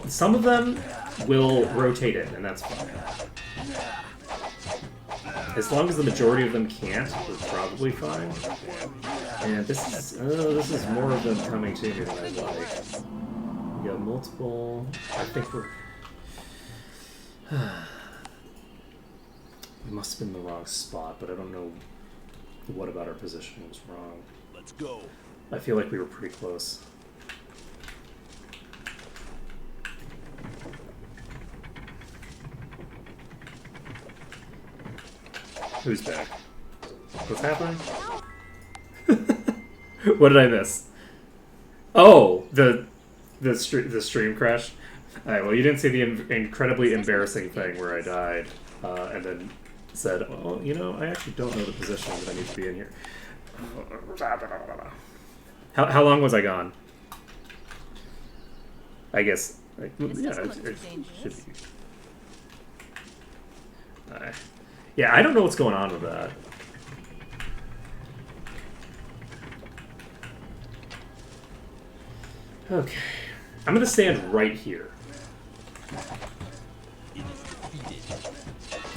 Some of them will rotate in, and that's fine. As long as the majority of them can't, we're probably fine. And this is more of them coming to me than I'd like. We got multiple. I think we're. We must have been in the wrong spot, but I don't know what about our positioning was wrong. Let's go. I feel like we were pretty close. Who's back? What's happening? What did I miss? Oh, the stream crash. All right. Well, you didn't see the incredibly embarrassing thing where I died, and then said, "Oh, you know, I actually don't know the position that I need to be in here." How long was I gone? I guess. Yeah, it should be. Yeah, I don't know what's going on with that. Okay. I'm going to stand right here.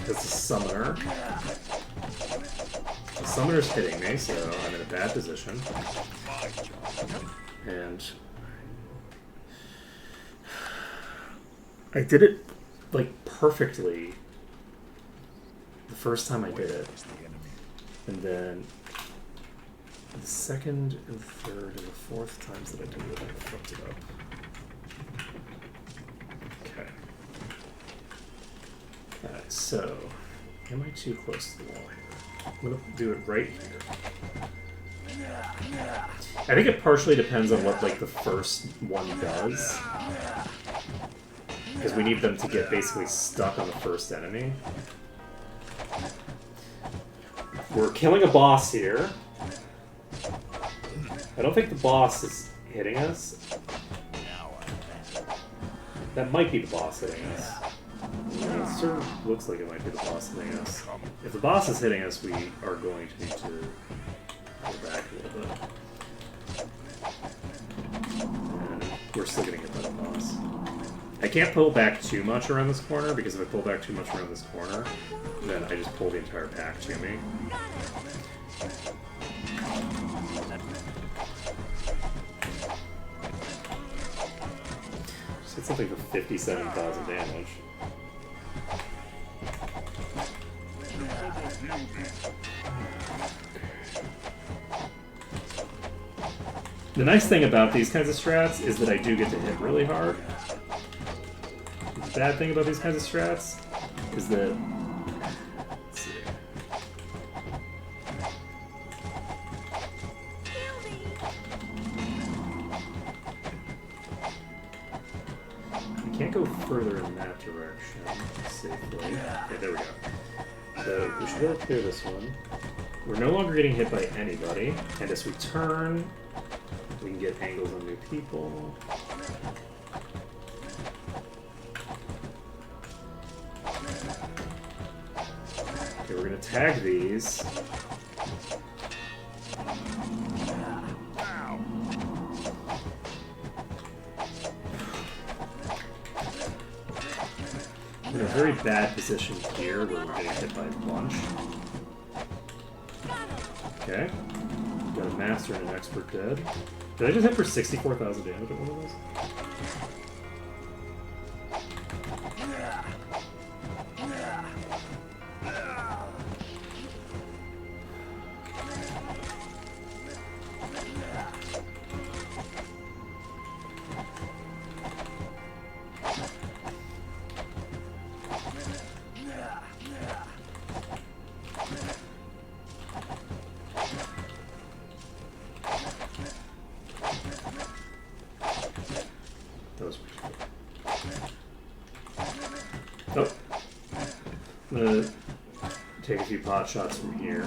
That's a summoner. The summoner's hitting me, so I'm in a bad position. And I did it, like, perfectly the first time I did it. And then the second and third and the fourth times that I did it, I fucked it up. Okay. Alright, so am I too close to the wall here? I'm gonna do it right here. I think it partially depends on what, like, the first one does. Because we need them to get basically stuck on the first enemy. We're killing a boss here. I don't think the boss is hitting us. That might be the boss hitting us. Yeah, it sort of looks like it might be the boss hitting us. If the boss is hitting us, we are going to need to go back a little bit. And we're still getting hit by the boss. I can't pull back too much around this corner, because if I pull back too much around this corner, then I just pull the entire pack to me. Just hit something for 57,000 damage. The nice thing about these kinds of strats is that I do get to hit really hard. The bad thing about these kinds of strats is that... Let's see. We can't go further in that direction safely. Okay, there we go. So we should be able to clear this one. We're no longer getting hit by anybody, and as we turn, we can get angles on new people. Okay, we're gonna tag these. We're in a very bad position here where we're getting hit by a bunch. Okay. Got a master and an expert dead. Did I just hit for 64,000 damage at one of those? Oh. I'm gonna take a few pot shots from here.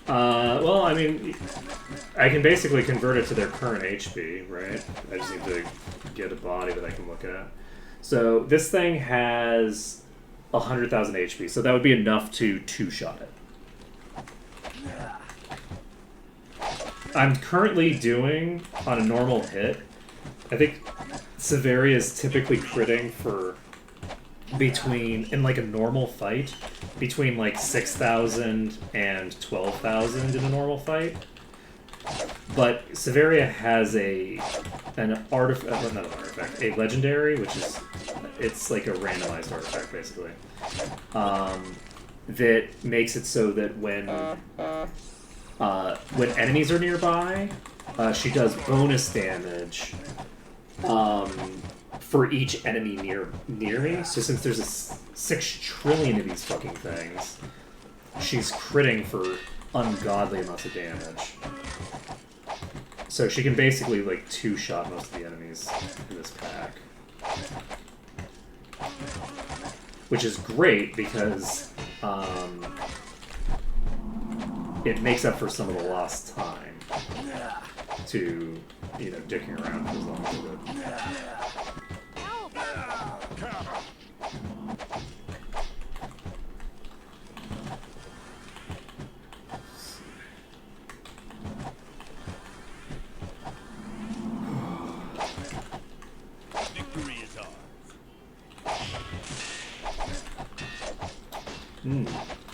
Well, I mean, I can basically convert it to their current HP, right? I just need to get a body that I can look at. So this thing has 100,000 HP, so that would be enough to two-shot it. I'm currently doing, on a normal hit, I think Severia is typically critting for between, in like a normal fight, between like 6,000 and 12,000 in a normal fight. But Severia has a legendary, which is, it's like a randomized artifact basically, that makes it so that when enemies are nearby, she does bonus damage for each enemy near me. So since there's 6 trillion of these fucking things, she's critting for ungodly amounts of damage. So she can basically like two-shot most of the enemies in this pack. Which is great because it makes up for some of the lost time to, you know, dicking around for as long as it would.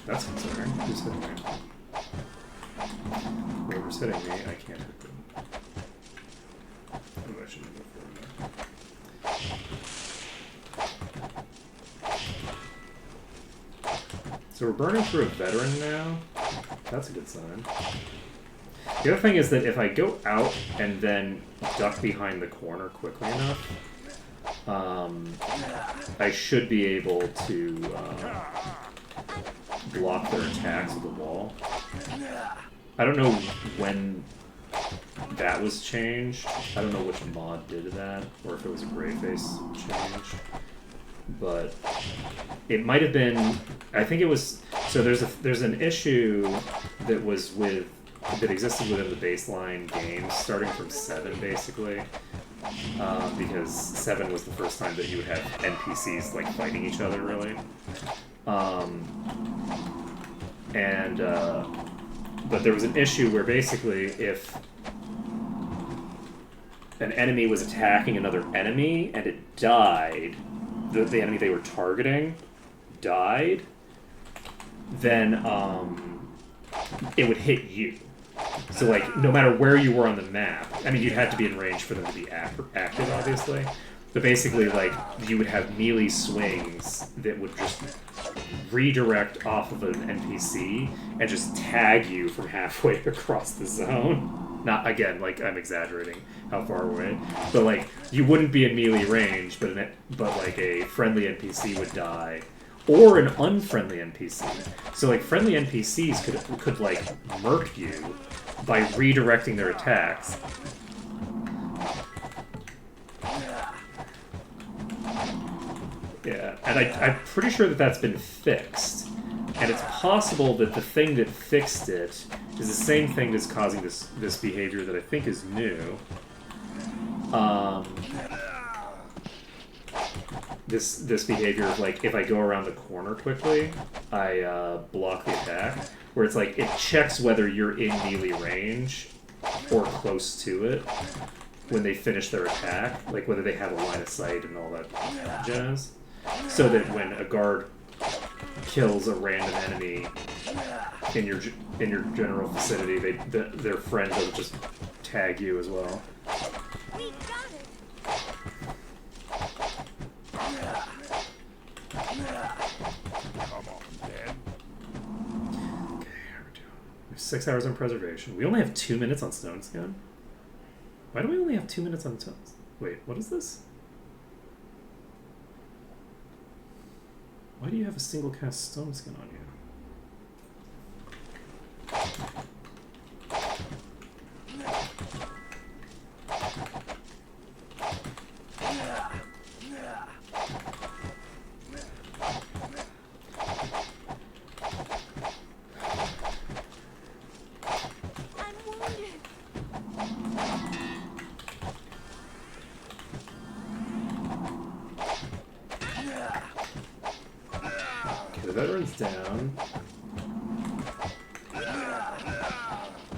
That's concerning. Who's hitting me? Whoever's hitting me, I can't hit them. Oh, I shouldn't go for that. So we're burning through a veteran now. That's a good sign. The other thing is that if I go out and then duck behind the corner quickly enough, I should be able to block their attacks with the wall. I don't know when that was changed. I don't know which mod did that, or if it was a Greyface change. But it might have been. I think it was. So there's an issue that existed within the baseline games, starting from 7 basically. Because 7 was the first time that you would have NPCs like fighting each other, really. But there was an issue where basically if an enemy was attacking another enemy and it died, the enemy they were targeting died, then it would hit you. So, like, no matter where you were on the map, I mean, you'd have to be in range for them to be active, obviously. But basically, like, you would have melee swings that would just redirect off of an NPC and just tag you from halfway across the zone. Not, again, like, I'm exaggerating how far away. But, like, you wouldn't be in melee range, but like, a friendly NPC would die. Or an unfriendly NPC. So, like, friendly NPCs could like, murk you by redirecting their attacks. Yeah, and I'm pretty sure that that's been fixed. And it's possible that the thing that fixed it is the same thing that's causing this behavior that I think is new. This behavior of, like, if I go around the corner quickly, I block the attack. Where it's like, it checks whether you're in melee range or close to it when they finish their attack. Like, whether they have a line of sight and all that jazz. So that when a guard kills a random enemy in your general vicinity, their friend will just tag you as well. We got it. Come on, Dan. Okay, how are we doing? We have 6 hours on preservation. We only have 2 minutes on Stone Skin? Why do we only have 2 minutes on Stones? Wait, what is this? Why do you have a single cast Stone Skin on you? I'm wounded. veterans down.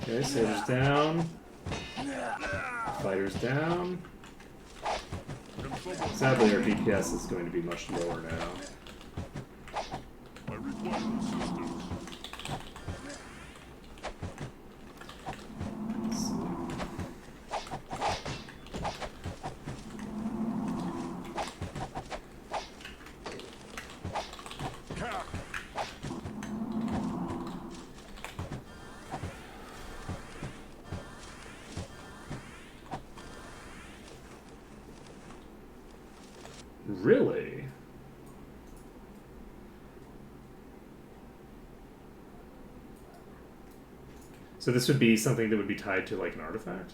Okay, soldiers down. Fighters down. Sadly, our DPS is going to be much lower now. I require assistance. Let's see. Really? So this would be something that would be tied to like an artifact?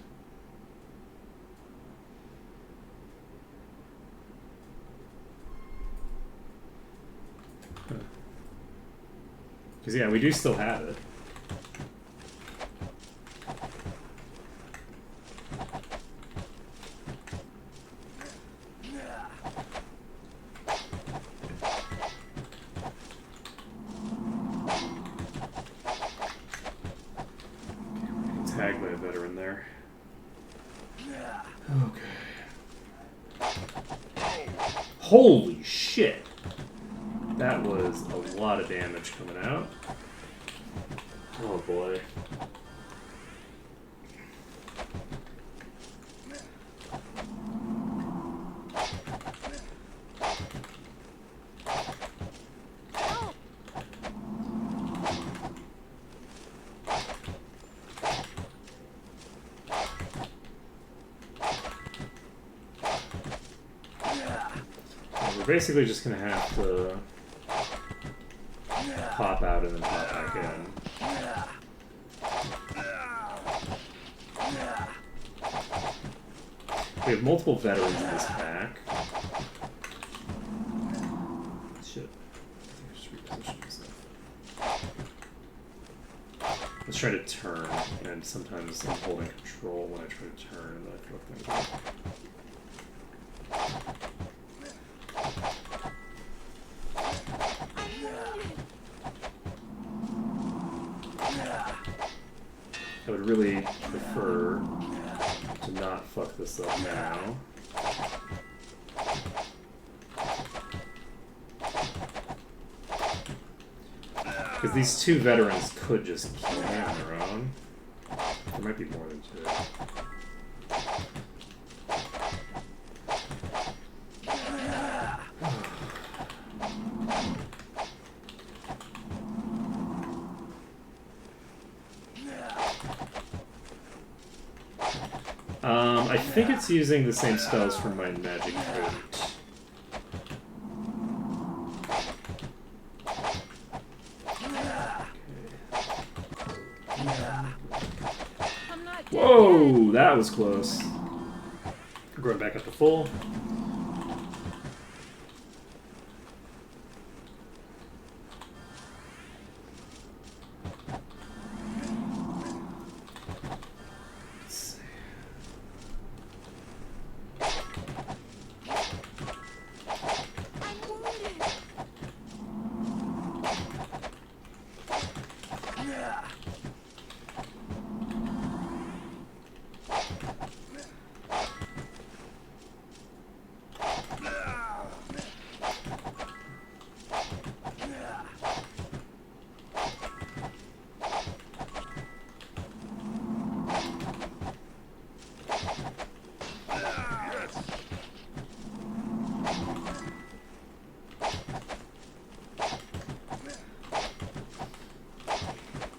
Because yeah, we do still have it. Tag my veteran there. Okay. Holy shit! That was a lot of damage coming out. Oh boy. We're basically just gonna have to pop out and then pop back in. We have multiple veterans in this pack. Shit. I think I should reposition myself. Let's try to turn, and sometimes I'm holding control when I try to turn, and then I fuck things up. I would really prefer to not fuck this up now. Because these two veterans could just kill me on their own. There might be more than two. I think it's using the same spells from my magic coat. Whoa, that was close. Going back up to full.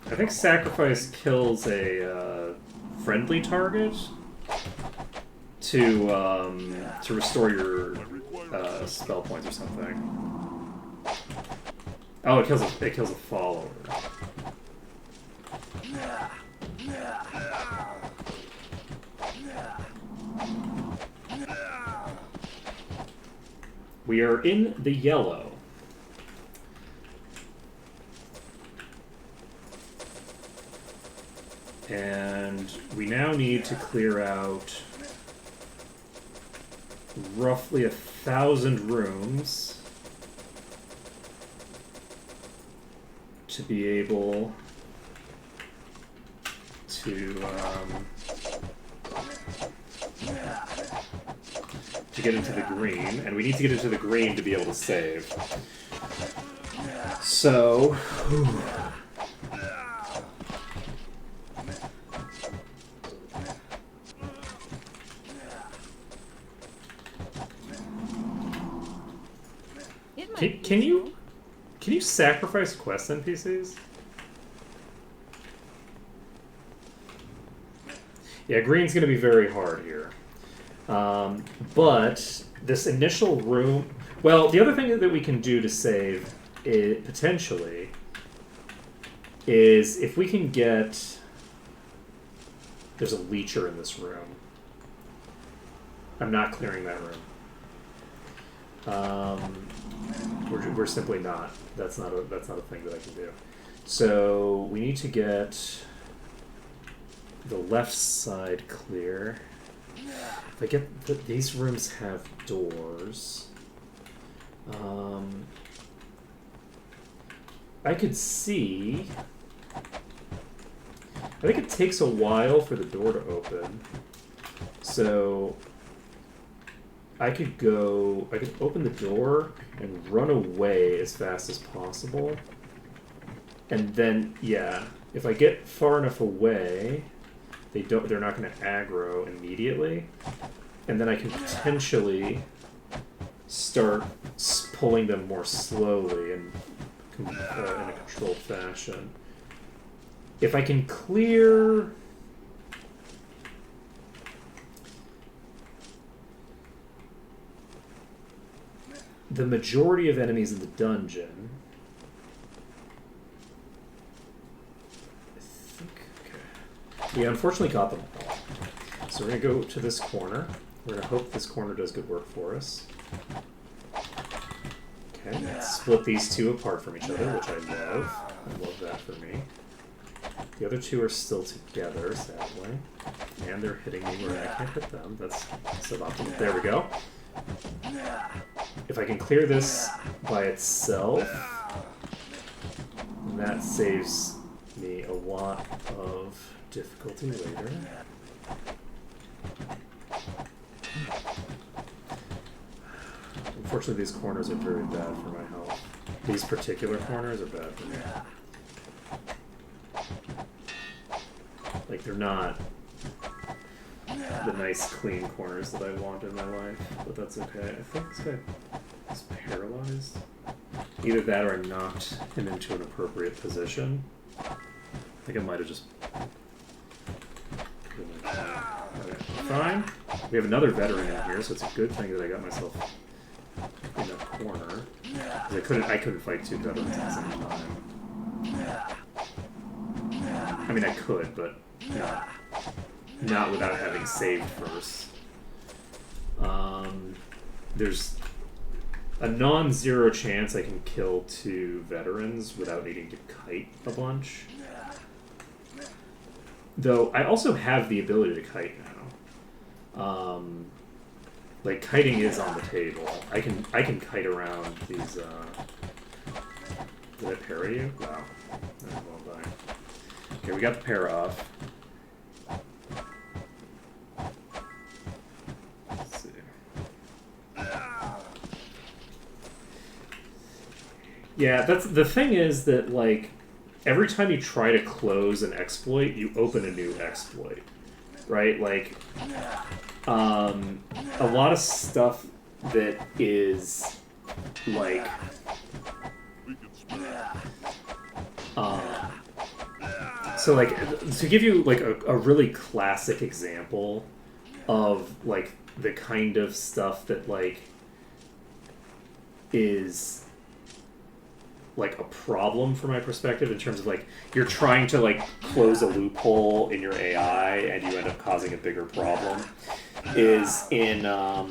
I think sacrifice kills a friendly target to restore your spell points or something. Oh, it kills a follower. We are in the yellow. And we now need to clear out roughly 1,000 rooms. to be able to get into the green, and we need to get into the green to be able to save. So, can you sacrifice quest NPCs? Yeah, green's going to be very hard here. But this initial room... Well, the other thing that we can do to save, it, potentially, is if we can get... There's a leecher in this room. I'm not clearing that room. We're simply not. That's not a thing that I can do. So we need to get the left side clear. If I get these rooms have doors. I could see. I think it takes a while for the door to open. So I could open the door and run away as fast as possible. And then, yeah, if I get far enough away, they're not going to aggro immediately. And then I can potentially start pulling them more slowly and in a controlled fashion. If I can clear... the majority of enemies in the dungeon... We unfortunately got them all. So we're going to go to this corner. We're going to hope this corner does good work for us. Okay, let's split these two apart from each other, which I love. I love that for me. The other two are still together, sadly. And they're hitting me where I can't hit them. That's suboptimal. There we go. If I can clear this by itself, that saves me a lot of difficulty later. Unfortunately, these corners are very bad for my health. These particular corners are bad for me. Like, they're not the nice, clean corners that I want in my life, but that's okay. I think this guy is paralyzed. Either that or I knocked him into an appropriate position. I think I might have just... Okay, fine. We have another veteran in here, so it's a good thing that I got myself in a corner. I couldn't fight two veterans at the same time. I mean, I could, but not without having saved first. There's a non-zero chance I can kill two veterans without needing to kite a bunch. Though I also have the ability to kite now. Like, kiting is on the table. I can kite around these. Did I parry you? Wow. Well done. Okay, we got the pair off. Let's see. Yeah, that's the thing is that, like, every time you try to close an exploit, you open a new exploit, right? Like, a lot of stuff that is, like, so, like, to give you, like, a really classic example of, like, the kind of stuff that, like, is... like a problem from my perspective in terms of like you're trying to like close a loophole in your AI and you end up causing a bigger problem is in I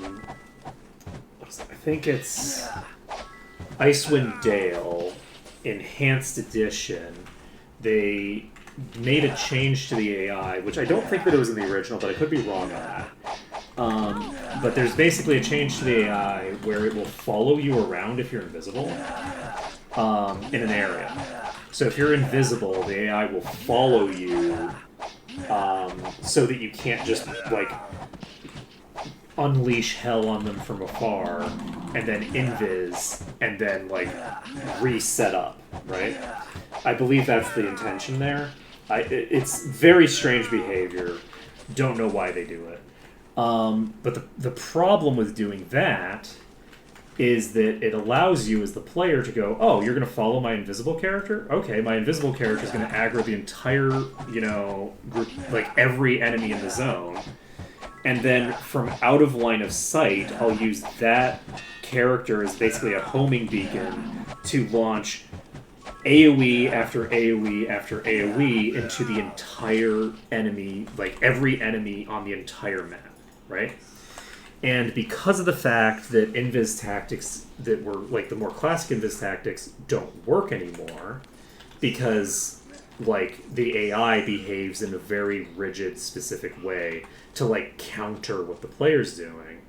think it's Icewind Dale Enhanced Edition. They made a change to the AI, which I don't think that it was in the original, but I could be wrong on that. But there's basically a change to the AI where it will follow you around if you're invisible. In an area. So if you're invisible, the AI will follow you, so that you can't just like unleash hell on them from afar, and then invis, and then like reset up, right? I believe that's the intention there. It's very strange behavior. Don't know why they do it. But the problem with doing that is that it allows you as the player to go, oh, you're going to follow my invisible character? Okay, my invisible character is going to aggro the entire, group, like every enemy in the zone. And then from out of line of sight, I'll use that character as basically a homing beacon to launch AoE after AoE after AoE into the entire enemy, like every enemy on the entire map, right? And because of the fact that invis tactics that were like the more classic invis tactics don't work anymore, because like the AI behaves in a very rigid, specific way to like counter what the player's doing,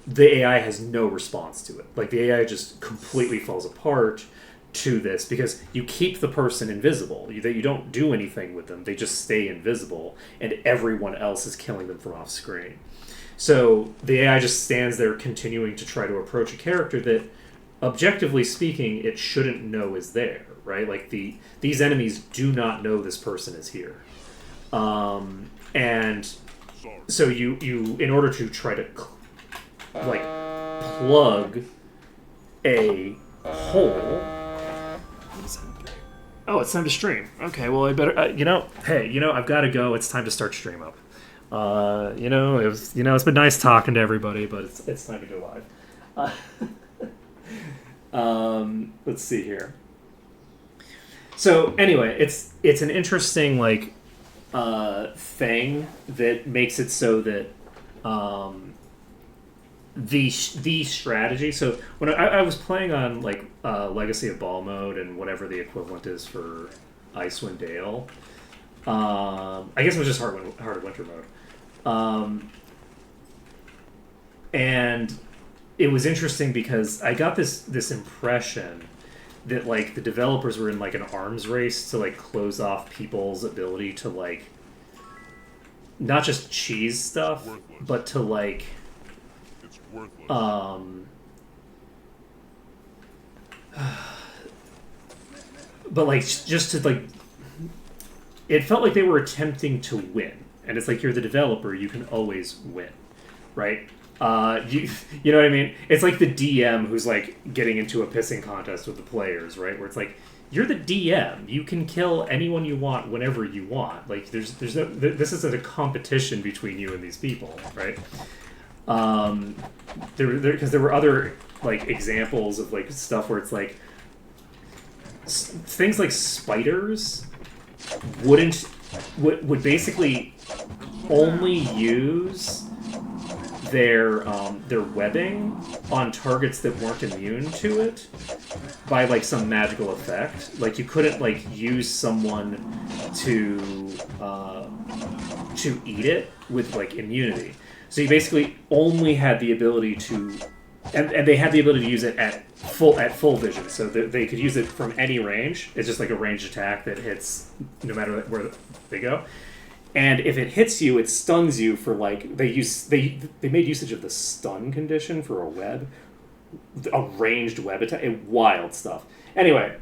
the AI has no response to it. Like the AI just completely falls apart to this because you keep the person invisible. You don't do anything with them. They just stay invisible, and everyone else is killing them from off screen. So the AI just stands there continuing to try to approach a character that, objectively speaking, it shouldn't know is there, right? Like these enemies do not know this person is here. And so you in order to try to like plug a hole. Oh, it's time to stream. Okay, well I better hey, I've got to go. It's time to start stream up. It's been nice talking to everybody, but it's time to go live. Let's see here. So anyway, it's an interesting like thing that makes it so that the strategy. So when I was playing on like Legacy of Ball mode and whatever the equivalent is for Icewind Dale, I guess it was just Hard Winter mode. And it was interesting because I got this impression that like the developers were in like an arms race to like close off people's ability to like not just cheese stuff, but to like but like just to like, it felt like they were attempting to win. And it's like, you're the developer, you can always win, right? You know what I mean? It's like the DM who's like getting into a pissing contest with the players, right? Where it's like, you're the DM, you can kill anyone you want whenever you want. Like there's no, this isn't a competition between you and these people, right? Because there were other like examples of like stuff where it's like things like spiders would basically only use their webbing on targets that weren't immune to it by like some magical effect. Like you couldn't like use someone to eat it with like immunity. So you basically only had the ability to, and they had the ability to use it at full vision, so they could use it from any range. It's just like a ranged attack that hits no matter where they go. And if it hits you, it stuns you for like they made usage of the stun condition for a ranged web attack. Wild stuff. Anyway,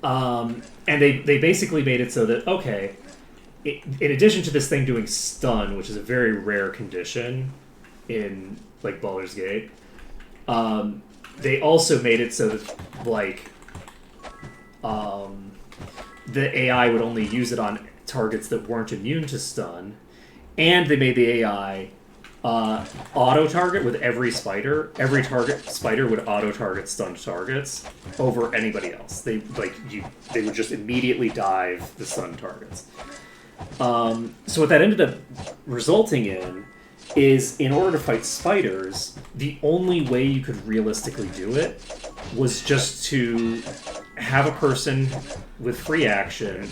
and they basically made it so that okay, in addition to this thing doing stun, which is a very rare condition in like Baldur's Gate, they also made it so that like the AI would only use it on targets that weren't immune to stun, and they made the AI auto target with every spider. Every spider would auto target stunned targets over anybody else. They would just immediately dive the stunned targets. So what that ended up resulting in is, in order to fight spiders, the only way you could realistically do it was just to have a person with free action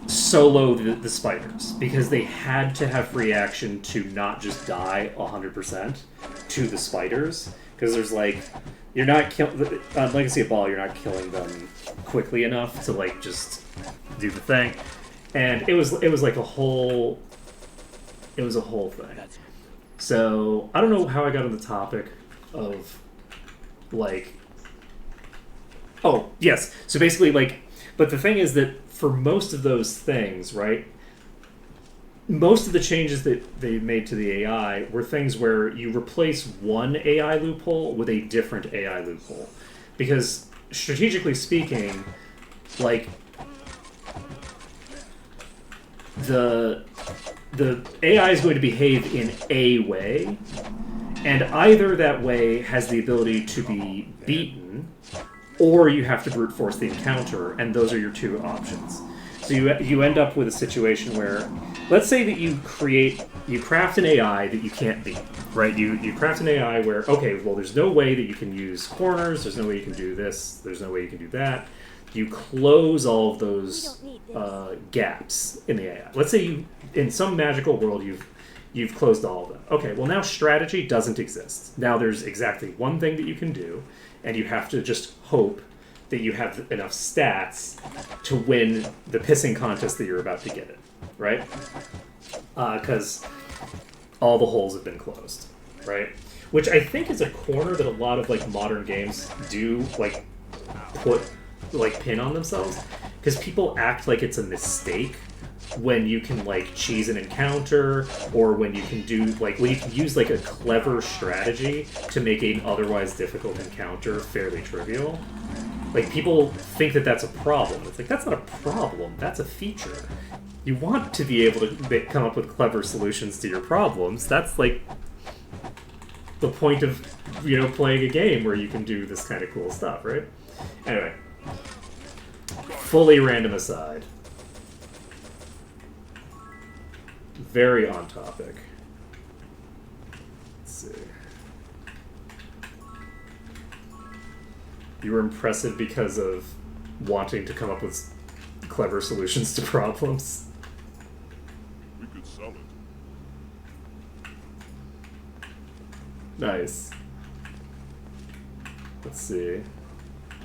solo the spiders, because they had to have free action to not just die 100% to the spiders, because there's like You're not killing on Legacy of Ball. You're not killing them quickly enough to like just do the thing, and it was like a whole. It was a whole thing. So I don't know how I got on the topic of like. Oh yes. So basically, like, but the thing is that for most of those things, right? Most of the changes that they made to the AI were things where you replace one AI loophole with a different AI loophole. Because strategically speaking, like the AI is going to behave in a way, and either that way has the ability to be beaten, or you have to brute force the encounter, and those are your two options. So you end up with a situation where, let's say that you craft an AI that you can't beat, right? You craft an AI where, okay, well, there's no way that you can use corners, there's no way you can do this, there's no way you can do that. You close all of those gaps in the AI. Let's say you, in some magical world, you've closed all of them. Okay, well now strategy doesn't exist. Now there's exactly one thing that you can do, and you have to just hope that you have enough stats to win the pissing contest that you're about to get in, right? Because all the holes have been closed, right? Which I think is a corner that a lot of like modern games do like put like pin on themselves, because people act like it's a mistake when you can like cheese an encounter, or when you can do like when you can use like a clever strategy to make an otherwise difficult encounter fairly trivial. Like, people think that that's a problem. It's like, that's not a problem. That's a feature. You want to be able to come up with clever solutions to your problems. That's, like, the point of, you know, playing a game where you can do this kind of cool stuff, right? Anyway. Fully random aside. Very on topic. Let's see. You were impressive because of wanting to come up with clever solutions to problems. We could sell it. Nice. Let's see.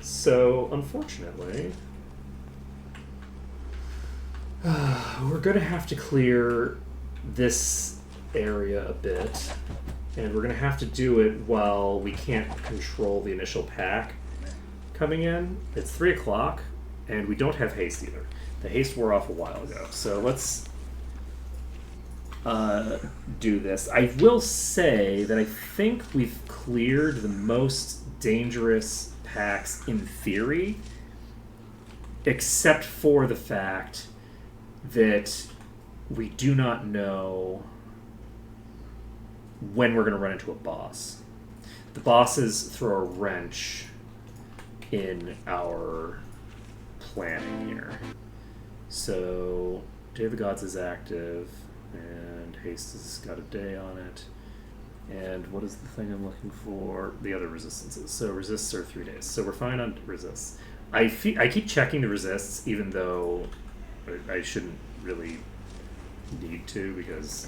So, unfortunately, we're going to have to clear this area a bit, and we're going to have to do it while we can't control the initial pack coming in. It's 3 o'clock, and we don't have haste either. The haste wore off a while ago, so let's do this. I will say that I think we've cleared the most dangerous packs in theory, except for the fact that we do not know when we're going to run into a boss. The bosses throw a wrench in our planning here. So, Day of the Gods is active, and Haste has got a day on it. And what is the thing I'm looking for? The other resistances. So resists are 3 days. So we're fine on resists. I keep checking the resists, even though I shouldn't really need to, because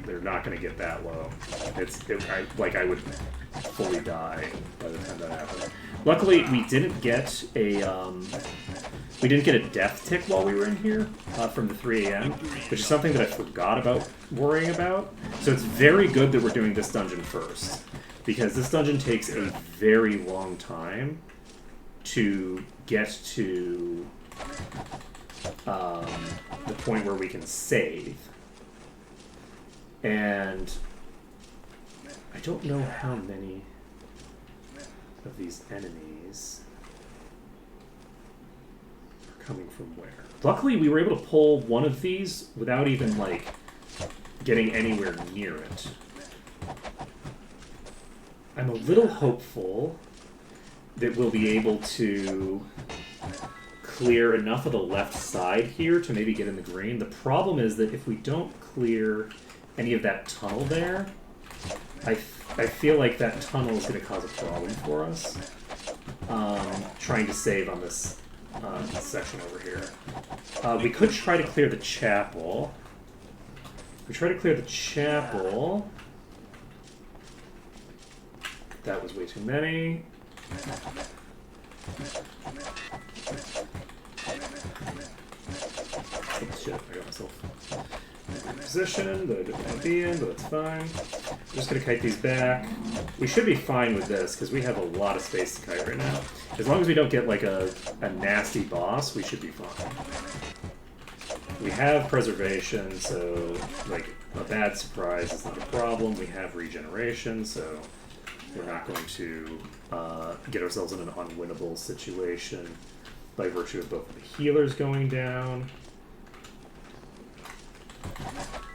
they're not going to get that low. I would fully die by the time that happened. Luckily, we didn't get a death tick while we were in here from the 3 a.m., which is something that I forgot about worrying about. So it's very good that we're doing this dungeon first, because this dungeon takes a very long time to get to the point where we can save. And I don't know how many of these enemies are coming from where. Luckily, we were able to pull one of these without even, like, getting anywhere near it. I'm a little hopeful that we'll be able to clear enough of the left side here to maybe get in the green. The problem is that if we don't clear any of that tunnel there, I feel like that tunnel is going to cause a problem for us. Trying to save on this section over here. We could try to clear the chapel. If we try to clear the chapel, That was way too many. Oh shit, I got myself in a position that I didn't want to be in, but that's fine. I'm just going to kite these back. We should be fine with this, because we have a lot of space to kite right now. As long as we don't get like a nasty boss, we should be fine. We have preservation, so like a bad surprise is not a problem. We have regeneration, so we're not going to get ourselves in an unwinnable situation by virtue of both the healers going down.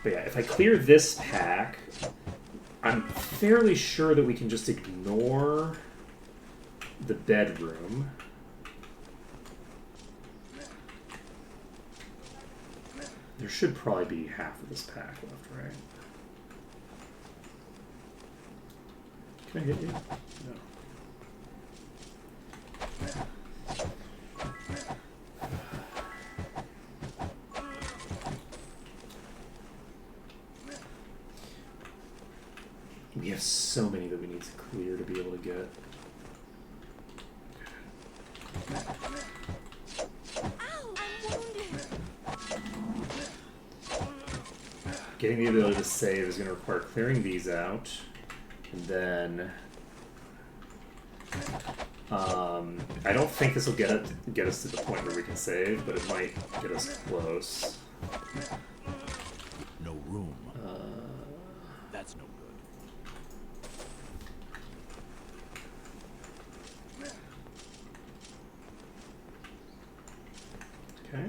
But yeah, if I clear this pack, I'm fairly sure that we can just ignore the bedroom. There should probably be half of this pack left, right? Can I hit you? No. We have so many that we need to clear to be able to get. Ow, I'm wounded. Getting the ability to save is going to require clearing these out, and then I don't think this will get us to the point where we can save, but it might get us close. No room. That's no good. Okay.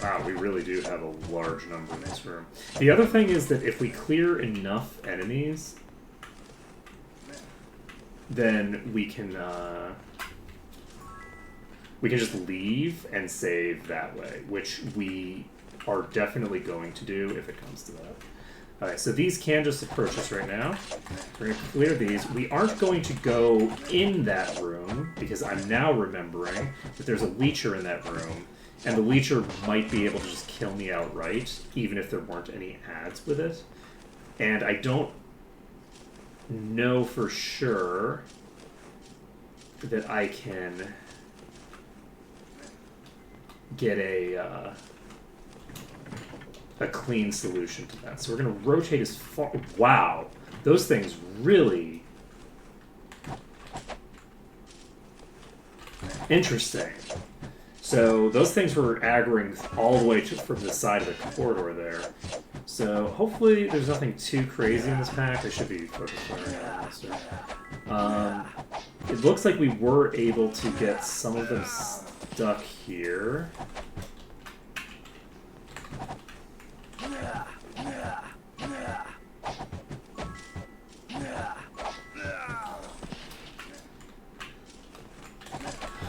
Wow, we really do have a large number in this room. The other thing is that if we clear enough enemies, then we can just leave and save that way, which we are definitely going to do if it comes to that. Alright, so these can just approach us right now. We're going to clear these. We aren't going to go in that room, because I'm now remembering that there's a leecher in that room, and the leecher might be able to just kill me outright, even if there weren't any ads with it. And I don't know for sure that I can get a clean solution to that. So we're going to rotate as far... Wow! Those things really... Interesting. So those things were aggroing all the way from the side of the corridor there. So hopefully there's nothing too crazy in this pack. I should be focused on our monster. It looks like we were able to get some of them stuck here.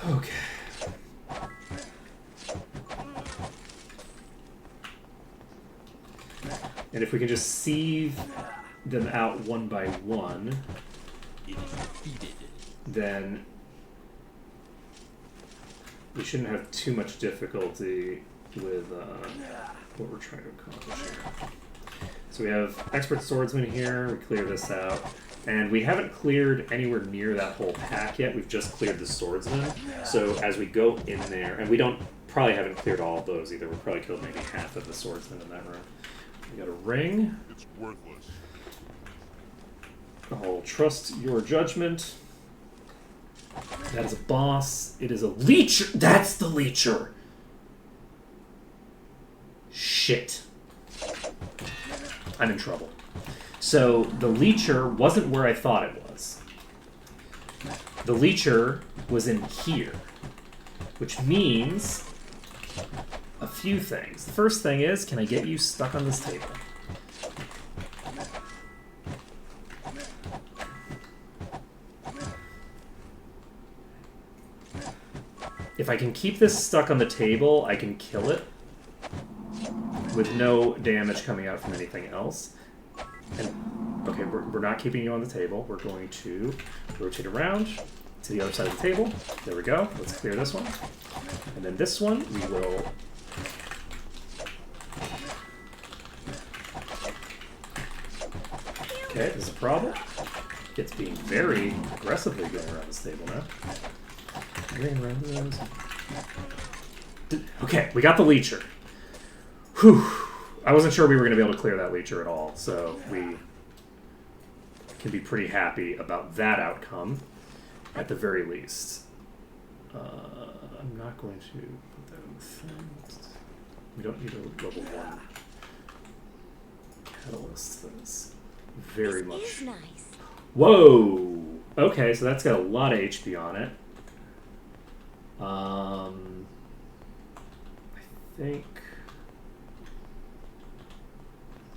Okay. And if we can just sieve them out one by one, then we shouldn't have too much difficulty with what we're trying to accomplish here. So we have expert swordsman here, we clear this out. And we haven't cleared anywhere near that whole pack yet, we've just cleared the swordsman. So as we go in there, and we probably haven't cleared all of those either, we probably killed maybe half of the swordsmen in that room. We got a ring. It's worthless. I'll trust your judgment. That is a boss. It is a leecher. That's the leecher. Shit. I'm in trouble. So the leecher wasn't where I thought it was. The leecher was in here, which means a few things. The first thing is, can I get you stuck on this table? If I can keep this stuck on the table, I can kill it with no damage coming out from anything else. And okay, we're not keeping you on the table. We're going to rotate around to the other side of the table. There we go. Let's clear this one. And then this one, we will Okay, there's a problem. It's being very aggressively going around this table now. Going around those. Okay, we got the leecher. Whew. I wasn't sure we were going to be able to clear that leecher at all, so we can be pretty happy about that outcome, at the very least. I'm not going to put that in the thing. We don't need a level 1 catalyst. That's very much... This is nice. Whoa! Okay, so that's got a lot of HP on it. I think...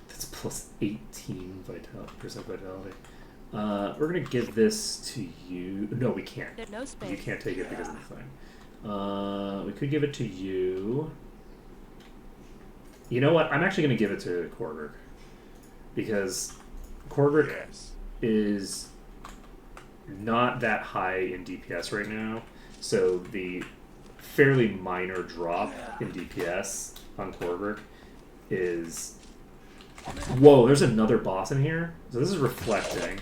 That's plus 18% vitality. We're gonna give this to you. No, we can't. There's no space. You can't take it because of the thing. We could give it to you. You know what? I'm actually gonna give it to Korgrik. Because Korgrik is not that high in DPS right now. So the fairly minor drop in DPS on Korgrik is... Whoa, there's another boss in here? So this is reflecting.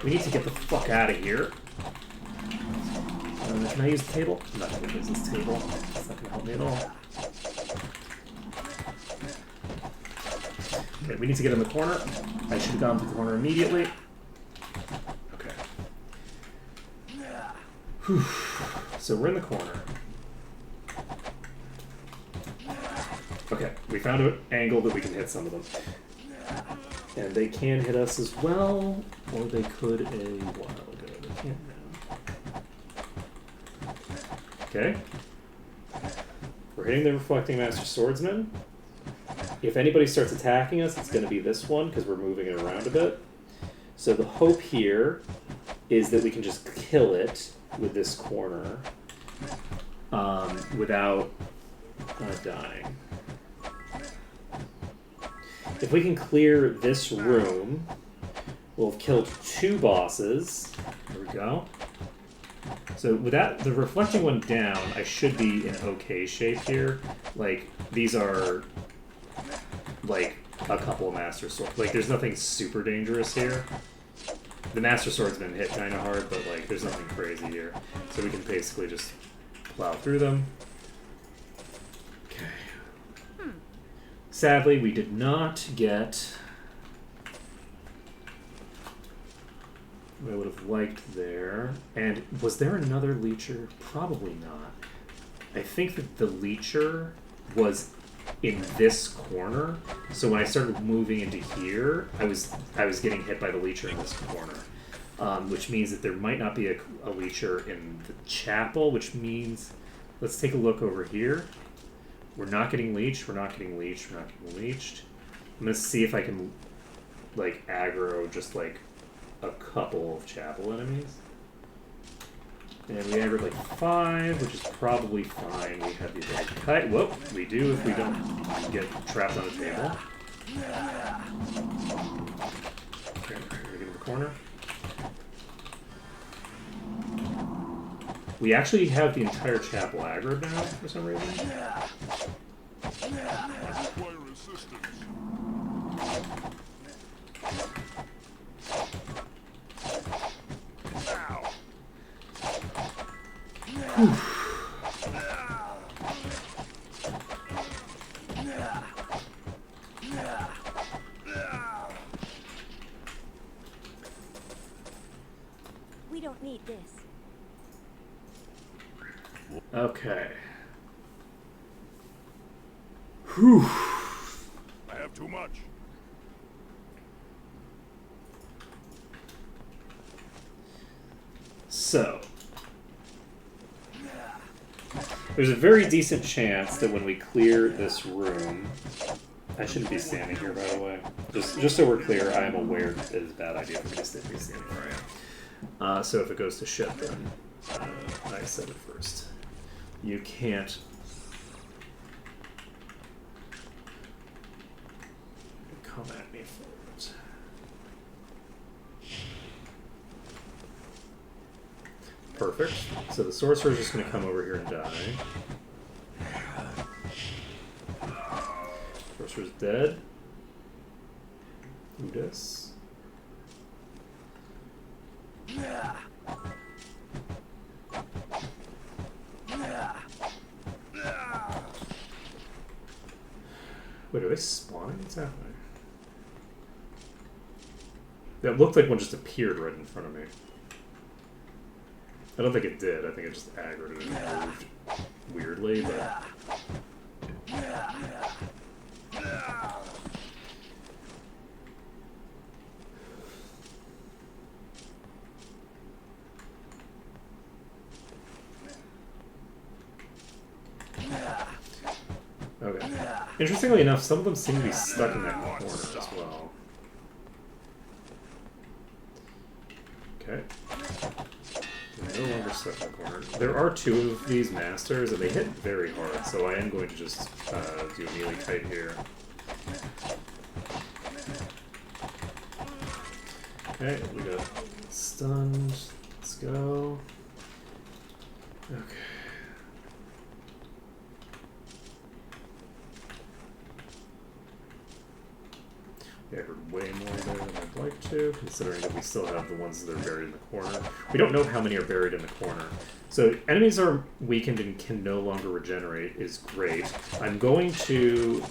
We need to get the fuck out of here. Can I use the table? I'm not going to use this table. It's not going to help me at all. Okay, we need to get in the corner. I should have gone to the corner immediately. Okay. Whew. So we're in the corner. Okay, we found an angle that we can hit some of them. And they can hit us as well, or they could a while ago. They can't now. Okay. We're hitting the Reflecting Master Swordsman. If anybody starts attacking us, it's going to be this one, because we're moving it around a bit. So the hope here is that we can just kill it with this corner without dying. If we can clear this room, we'll have killed 2 bosses. There we go. So with that, the reflecting one down, I should be in okay shape here. Like, these are, like, a couple of Master Swords. Like, there's nothing super dangerous here. The Master Sword's been hit kind of hard, but, like, there's nothing crazy here. So we can basically just plow through them. Okay. Sadly, we did not get what I would have liked there. And was there another leecher? Probably not. I think that the leecher was in this corner. So when I started moving into here, I was getting hit by the leecher in this corner. Which means that there might not be a leecher in the chapel, which means let's take a look over here. We're not getting leeched, we're not getting leeched, we're not getting leeched. I'm gonna see if I can, like, aggro just, like, a couple of chapel enemies. And we aggroed, like, 5, which is probably fine. We have the ability to kite. Whoop, we do if we don't get trapped on a table. Okay, we're gonna get in the corner. We actually have the entire chapel aggroed now, for some reason. Require assistance. We don't need this. Okay. Whew. I have too much. So, there's a very decent chance that when we clear this room, I shouldn't be standing here, by the way. Just so we're clear, I am aware that it is a bad idea for me to be standing where I am. So if it goes to shit, then I said it first. You can't come at me for it. Perfect. So the sorcerer's just going to come over here and die. Sorcerer's dead. Udis. Wait, are they spawning? What's happening? That looked like one just appeared right in front of me. I don't think it did. I think it just aggroed it and moved weirdly, but... Okay. Interestingly enough, some of them seem to be stuck in that corner as well. Okay. They're no longer stuck in the corner. There are two of these masters, and they hit very hard, so I am going to just do a melee kite here. Okay, we got stunned. Let's go. Okay. Yeah, I heard way more there than I'd like to, considering that we still have the ones that are buried in the corner. We don't know how many are buried in the corner. So enemies are weakened and can no longer regenerate is great. I'm going to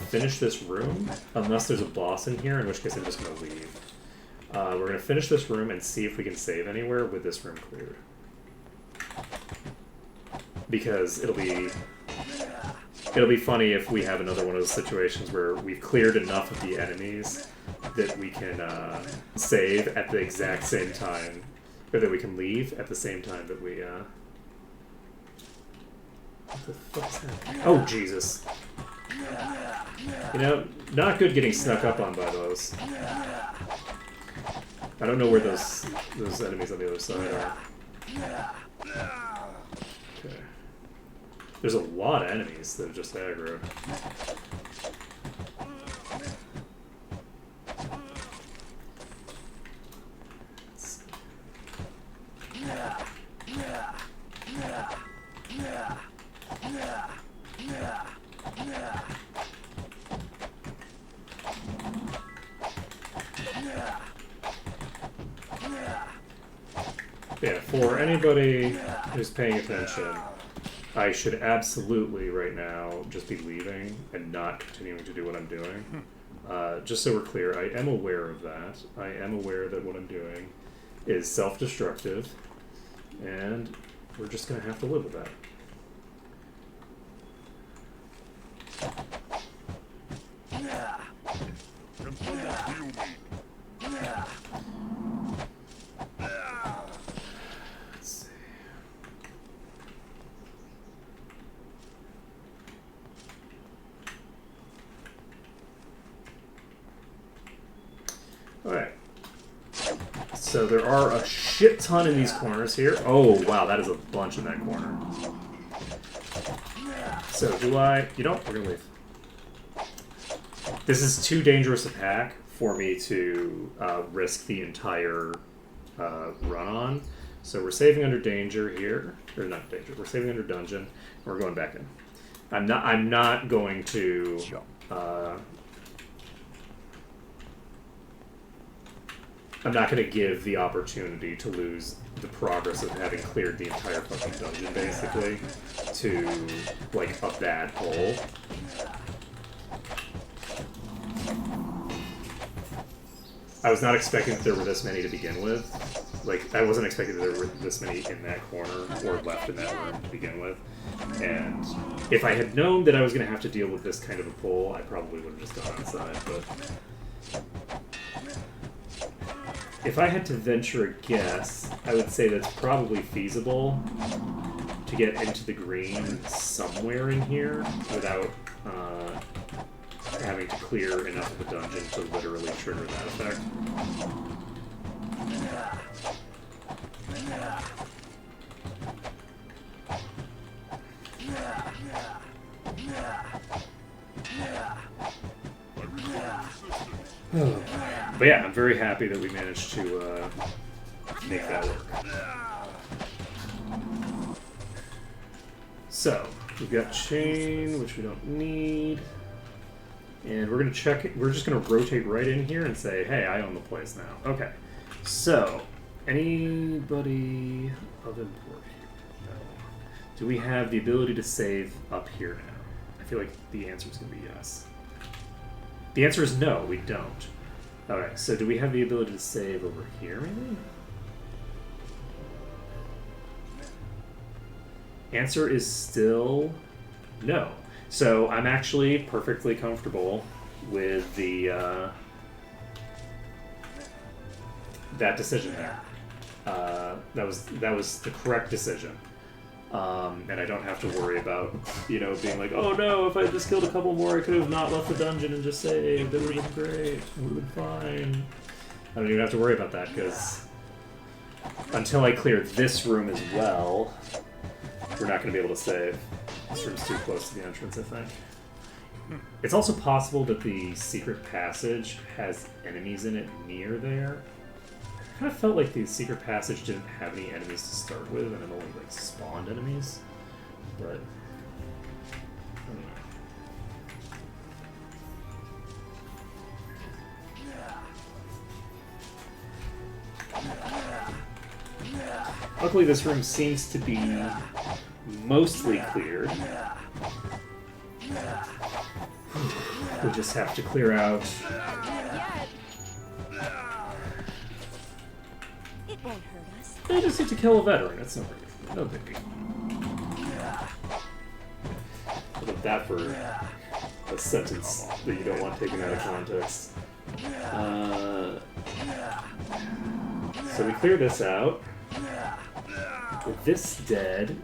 finish this room, unless there's a boss in here, in which case I'm just going to leave. We're going to finish this room and see if we can save anywhere with this room cleared. Because it'll be funny if we have another one of those situations where we've cleared enough of the enemies that we can save at the exact same time, or that we can leave at the same time that we, what the fuck's that? Oh, Jesus. You know, not good getting snuck up on by those. I don't know where those enemies on the other side are. Okay. There's a lot of enemies that have just aggroed. Yeah, for anybody who's paying attention, I should absolutely right now just be leaving and not continuing to do what I'm doing. Just so we're clear, I am aware of that. I am aware that what I'm doing is self-destructive, and we're just going to have to live with that. Alright. So there are a shit ton in these corners here. Oh, wow, that is a bunch in that corner. So do I... You know what? We're gonna leave. This is too dangerous a pack for me to risk the entire run on. So we're saving under danger here. Or not danger. We're saving under dungeon. And we're going back in. I'm not going to... I'm not going to give the opportunity to lose the progress of having cleared the entire fucking dungeon, basically, to, like, a bad hole. I was not expecting that there were this many to begin with. Like, I wasn't expecting that there were this many in that corner, or left in that room to begin with. And if I had known that I was going to have to deal with this kind of a pull, I probably would have just gone outside, but... If I had to venture a guess, I would say that's probably feasible to get into the green somewhere in here without having to clear enough of the dungeon to literally trigger that effect. But yeah, I'm very happy that we managed to make that work. So, we've got chain, which we don't need. And we're going to check it. We're just going to rotate right in here and say, hey, I own the place now. Okay. So, Anybody of import here? No. Do we have the ability to save up here now? I feel like the answer is going to be yes. The answer is no, we don't. Alright, so do we have the ability to save over here, maybe? Answer is still no. So I'm actually perfectly comfortable with the that decision there. That was the correct decision. And I don't have to worry about, you know, being like, oh no, if I just killed a couple more, I could have not left the dungeon and just saved. It would have been great. It would have been fine. I don't even have to worry about that, because until I clear this room as well, we're not going to be able to save. This room's too close to the entrance, I think. It's also possible that the secret passage has enemies in it near there. I kind of felt like the secret passage didn't have any enemies to start with, and it only like spawned enemies. But I don't know. Luckily, this room seems to be mostly cleared. We just have to clear out. It won't hurt us. I just need to kill a veteran. That's no biggie. Look at that for a sentence that you don't want taken out of context. So we clear this out. With this dead,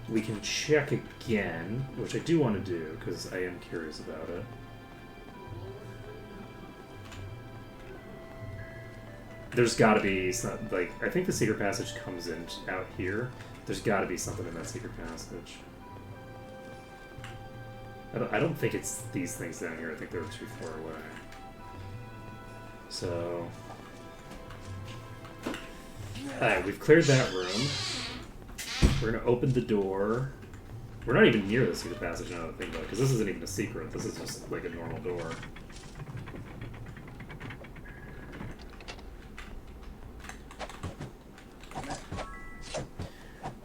we can check again, which I do want to do because I am curious about it. There's got to be some, like, I think the secret passage comes in out here. There's got to be something in that secret passage. I don't think it's these things down here. I think they're too far away. So, alright, we've cleared that room. We're gonna open the door. We're not even near the secret passage now that I think about it, because this isn't even a secret. This is just like a normal door.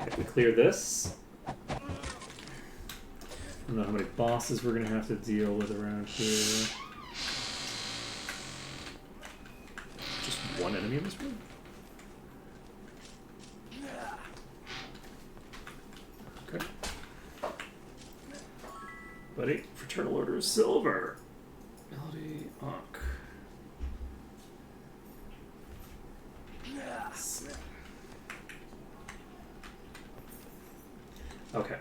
Okay, we clear this. I don't know how many bosses we're gonna have to deal with around here. Just one enemy in this room? Okay. Buddy, Fraternal Order of Silver. Melody, Ankh. Okay,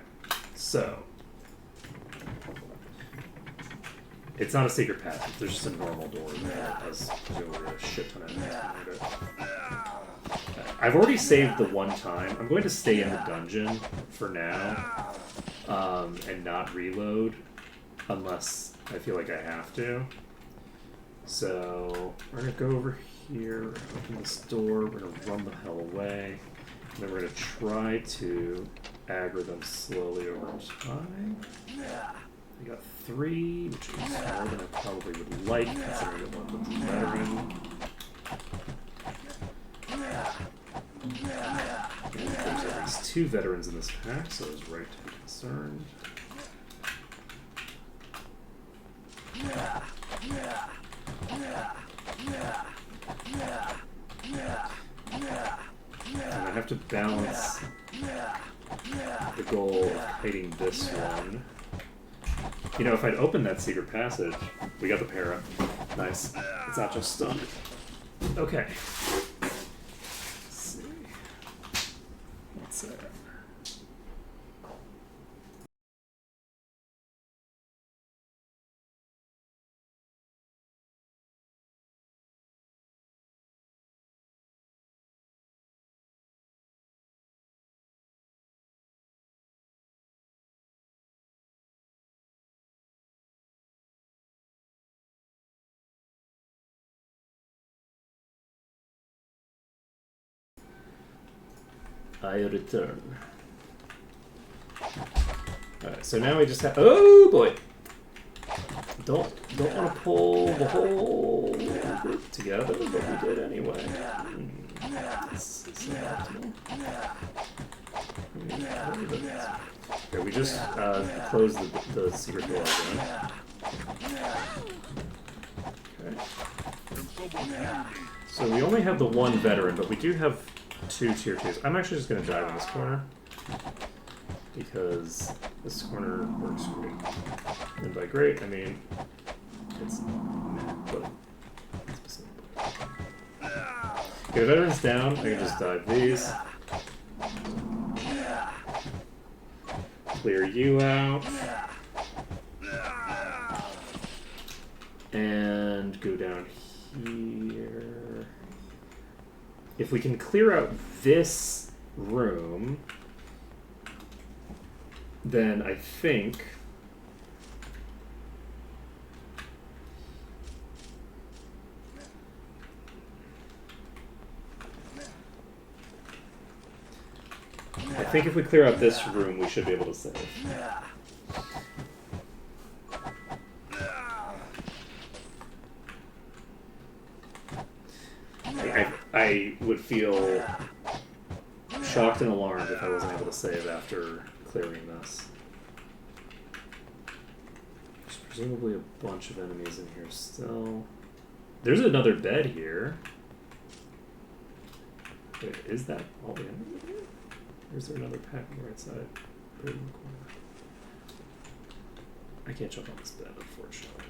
so it's not a secret passage. There's just a normal door that has a shit ton of enemies behind it. I've already saved the one time. I'm going to stay in the dungeon for now and not reload unless I feel like I have to. So we're going to go over here, open this door, we're going to run the hell away, and then we're going to try to aggro them slowly over time. We got 3, which is more than I probably would like, considering it went with the veteran. And there's at least 2 veterans in this pack, so I was right to be concerned. And I have to balance the goal of hiding this one. You know, if I'd opened that secret passage, we got the para. Nice. It's not just stunned. Okay. Let's see. What's that? I return. Alright, so now we just have. Oh boy! Don't want to pull the whole group together, but we did anyway. It's optimal. Okay, we just closed the secret door again. Okay. So we only have the one veteran, but we do have 2 tier 2s. I'm actually just going to dive in this corner, because this corner works great. And by great, I mean it's meh, but it's specific. Okay, the veteran's down. I can just dive these. Clear you out. And go down here. If we can clear out this room, then I think if we clear out this room, we should be able to save. I would feel shocked and alarmed if I wasn't able to save after clearing this. There's presumably a bunch of enemies in here still. There's another bed here. Wait, is that all the enemies here? Or is there another pack on the right side? Right in the corner. I can't jump on this bed, unfortunately.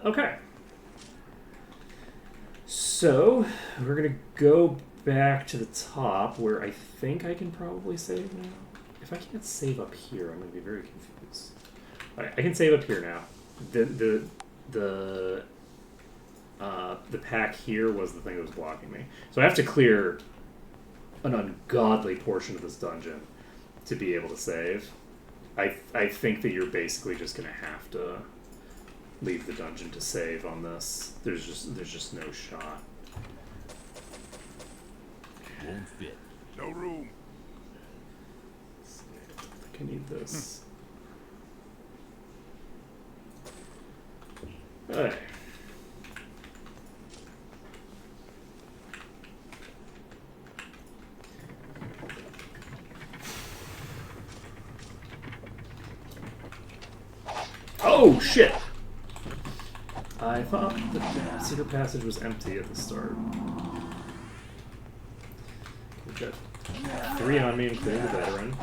Okay. So, we're going to go back to the top, where I think I can probably save now. If I can't save up here, I'm going to be very confused. Alright, I can save up here now. The pack here was the thing that was blocking me. So I have to clear an ungodly portion of this dungeon to be able to save. I think that you're basically just going to have to leave the dungeon to save on this. There's just no shot. Won't fit. No room. I think I need this. Alright. Oh shit! I thought the secret passage was empty at the start. We've got 3 on me, including the veteran.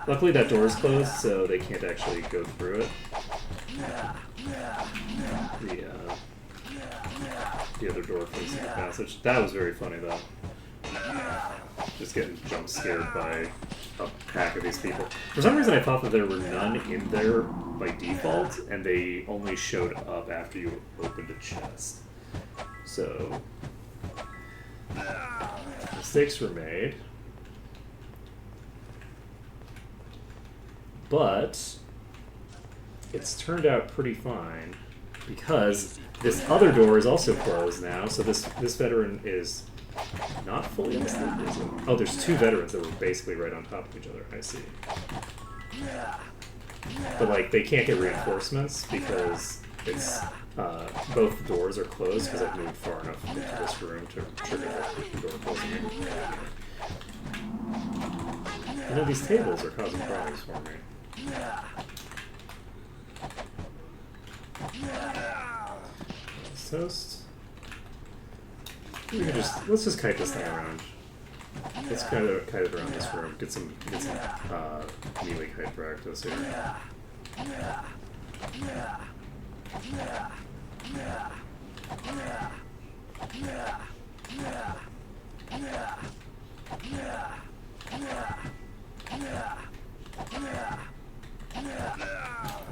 Luckily that door is closed, so they can't actually go through it. The other door for the secret passage. That was very funny though. Just getting jump scared by a pack of these people. For some reason I thought that there were none in there by default, and they only showed up after you opened a chest. So, mistakes were made. But, it's turned out pretty fine, because this other door is also closed now, so this veteran is not fully asleep, is it? Oh, there's 2 veterans that were basically right on top of each other. I see. But like, they can't get reinforcements because it's both doors are closed because I've moved far enough into this room to trigger the door closing. You know, these tables are causing problems for me. Toast. We can let's just kite this thing around. Let's kite it around this room. Get some melee kite practice here. There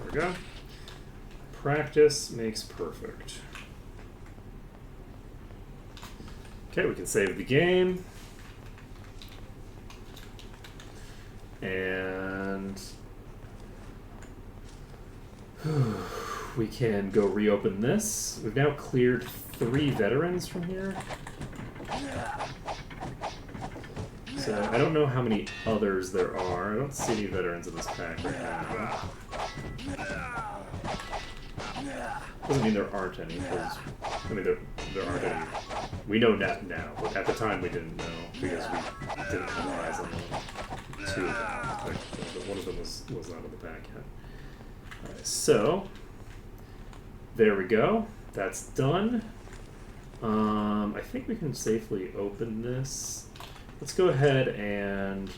we go. Practice makes perfect. Okay, we can save the game. And we can go reopen this. We've now cleared 3 veterans from here. So I don't know how many others there are. I don't see any veterans in this pack right now. Doesn't mean there aren't any, because, I mean, there aren't any. We know that now, but at the time we didn't know, because we didn't have our eyes on them. Two of them, but one of them was not in the back yet. Alright, so, there we go. That's done. I think we can safely open this. Let's go ahead and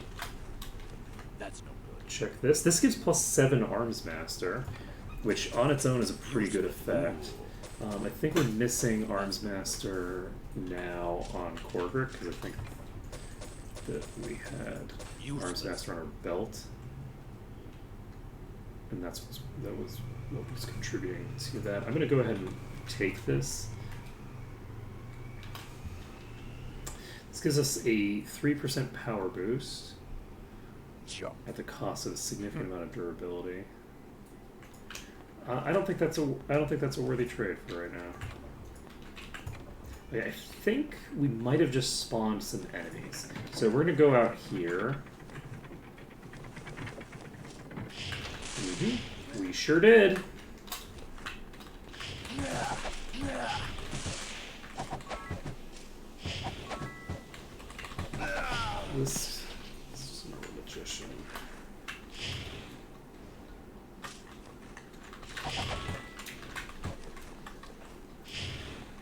That's no good. check this. This gives +7 Arms Master, which on its own is a pretty good effect. I think we're missing Arms Master now on Korgrick, because I think that we had Arms Master on our belt. And that was what was contributing to that. I'm going to go ahead and take this. This gives us a 3% power boost at the cost of a significant amount of durability. I don't think that's a worthy trade for right now. Okay, I think we might have just spawned some enemies. So we're gonna go out here. We sure did. This is not a magician.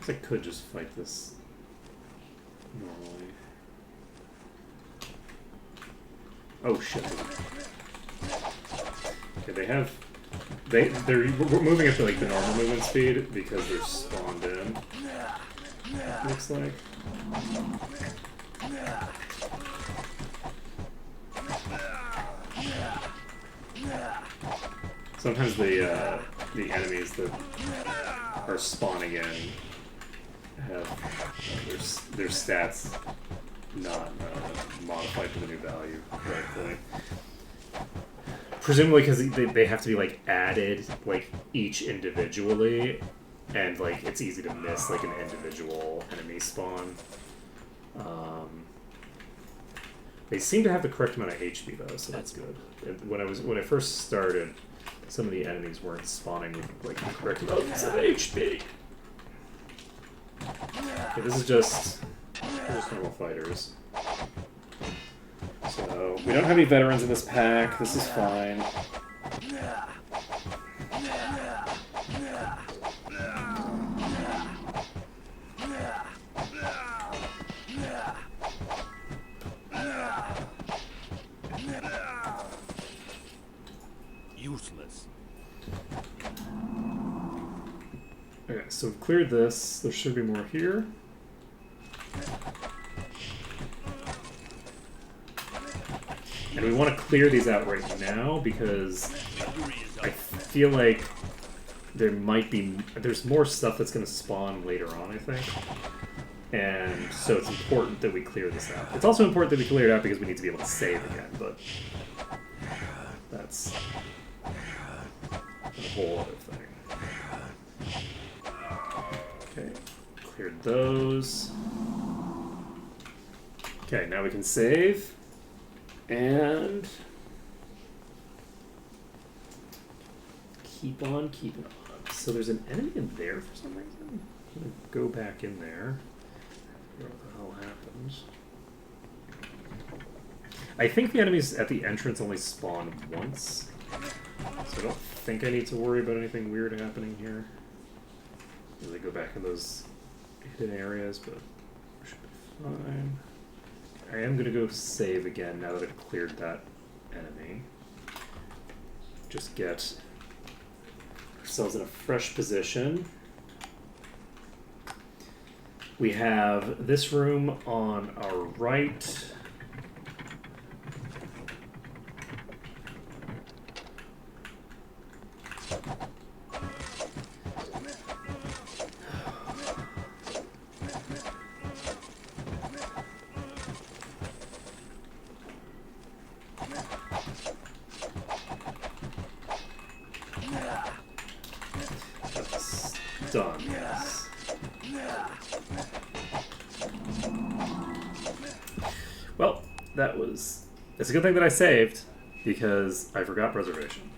I could just fight this normally. Oh shit. Okay, they're moving at like the normal movement speed because they're spawned in. Looks like. Sometimes the enemies that are spawning in have their stats not modified to the new value correctly. Presumably because they have to be like added like each individually, and like it's easy to miss like an individual enemy spawn. They seem to have the correct amount of HP though, so that's good. And when I first started, some of the enemies weren't spawning with like the correct amounts of HP. Okay, this is just normal fighters. So we don't have any veterans in this pack. This is fine. Useless. Okay, so we've cleared this. There should be more here. And we want to clear these out right now because I feel like there's more stuff that's going to spawn later on, I think. And so it's important that we clear this out. It's also important that we clear it out because we need to be able to save again, but that's a whole other thing. Okay, cleared those. Okay, now we can save. And keep on keeping on. So there's an enemy in there for some reason. I'm gonna go back in there. What the hell happens? I think the enemies at the entrance only spawn once. So I don't think I need to worry about anything weird happening here. They go back in those hidden areas, but should be fine. I am going to go save again now that I've cleared that enemy. Just get ourselves in a fresh position. We have this room on our right. Done. Yes. Well, it's a good thing that I saved because I forgot preservation.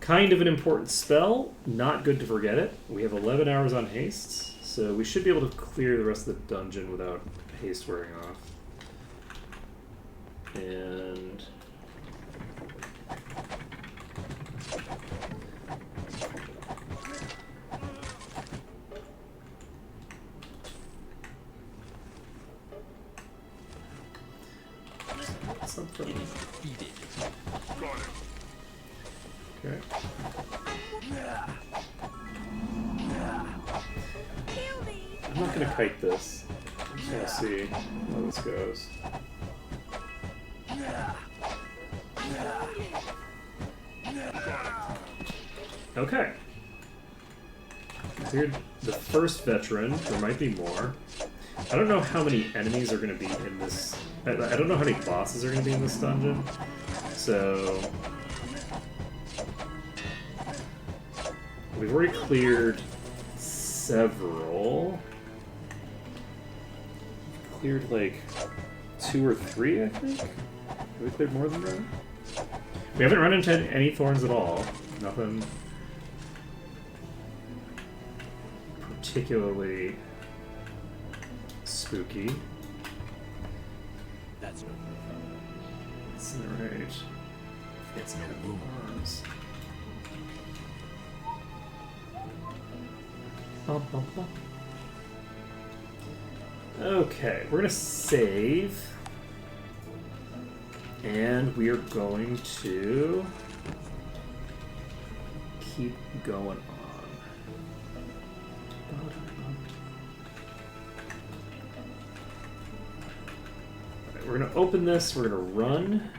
kind of an important spell. Not good to forget it. We have 11 hours on hastes, so we should be able to clear the rest of the dungeon without haste wearing off. And something. Got it. Okay. Kill me. I'm not gonna kite this. I'm just gonna see how this goes. Okay. Cleared the first veteran. There might be more. I don't know how many enemies are going to be in this. I don't know how many bosses are going to be in this dungeon. So we've already cleared several. Cleared like 2 or 3, I think. Have we cleared more than that? We haven't run into any thorns at all. Nothing particularly spooky. That's no good. It's alright. It's no good. Arms. Bum, bum, bum. Okay, we're gonna save. And we are going to keep going on. Alright, we're going to open this, we're going to run.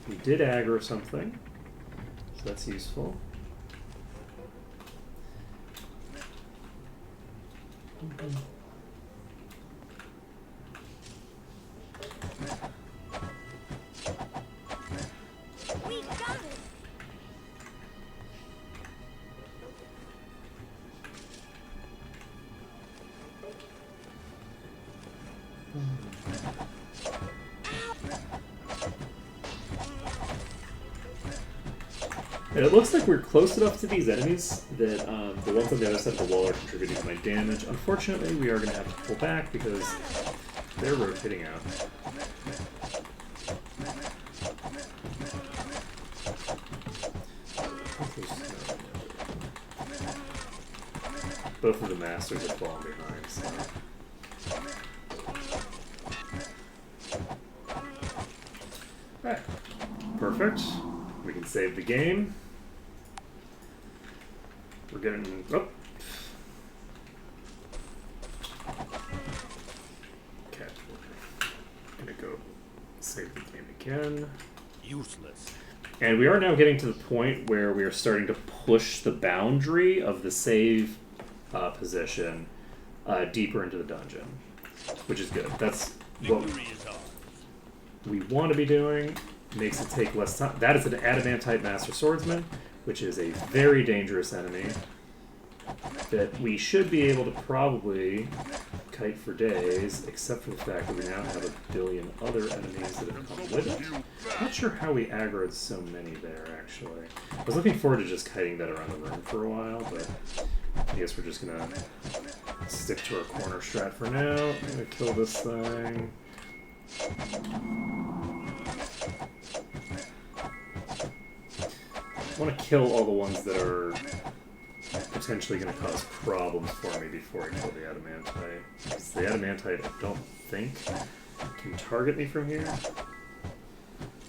We did aggro something, so that's useful. We got it. And it looks like we're close enough to these enemies that the ones on the other side of the wall are contributing to my damage. Unfortunately, we are going to have to pull back because they're rotating out. Both of the masters have fallen behind, so. Alright. Perfect. We can save the game. We're getting. Oh. Okay. We're gonna go save the game again. Useless. And we are now getting to the point where we are starting to push the boundary of the save position deeper into the dungeon, which is good. That's what Victory is ours. we want to be doing. Makes it take less time. That is an adamantite master swordsman, which is a very dangerous enemy that we should be able to probably kite for days, except for the fact that we now have a billion other enemies that have come with it. Not sure how we aggroed so many there, actually. I was looking forward to just kiting that around the room for a while, but I guess we're just gonna stick to our corner strat for now. I'm gonna kill this thing. I want to kill all the ones that are potentially going to cause problems for me before I kill the adamantite. Because the adamantite, I don't think, can target me from here.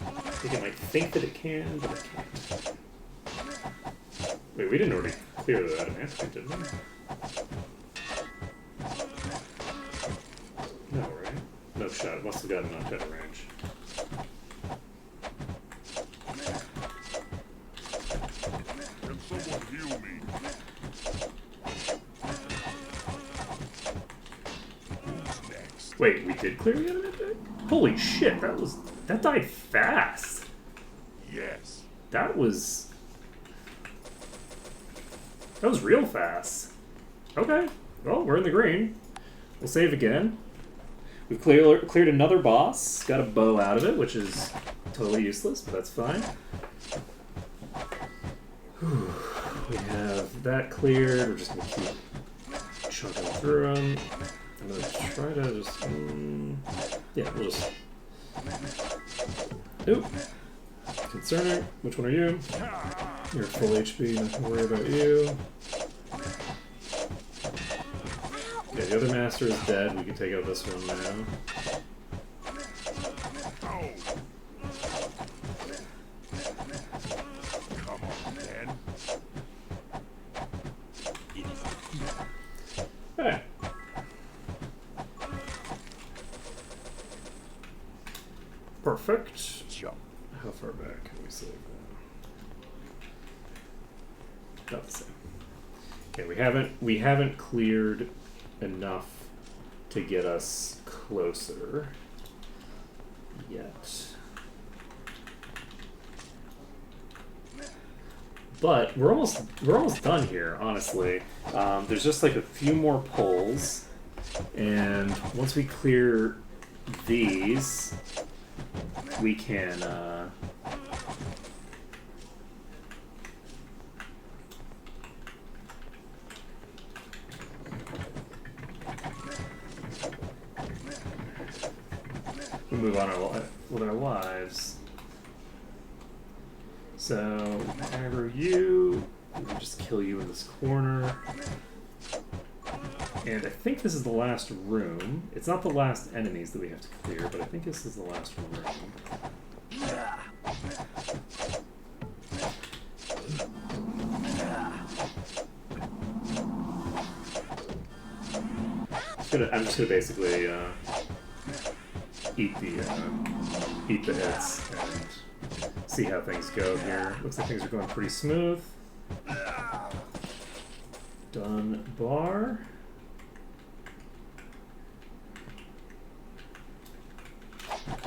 I think it might think that it can, but it can't. Wait, we didn't already clear the adamantite, did we? No, right? No shot. It must have gotten knocked out of range. Can someone heal me? Who's next? Wait, we did clear the adamantite? Holy shit, that died fast. Yes. That was real fast. Okay, well, we're in the green. We'll save again. We've cleared another boss. Got a bow out of it, which is totally useless, but that's fine. We have that cleared. We're just gonna keep chunking through them. I'm gonna try to just. Yeah, we'll just. Oop. Concerning. Which one are you? You're full HP. Not gonna worry about you. Yeah, the other master is dead. We can take out this one now. Come on, man. Hey. Perfect. Jump. How far back can we save that? About the same. Okay, we haven't cleared enough to get us closer yet. But we're almost done here, honestly. There's just like a few more pulls, and once we clear these, we can we move on with our lives. So, aggro you, we can just kill you in this corner. And I think this is the last room. It's not the last enemies that we have to clear, but I think this is the last room. I'm just gonna basically eat the hits and see how things go here. Looks like things are going pretty smooth. Done bar.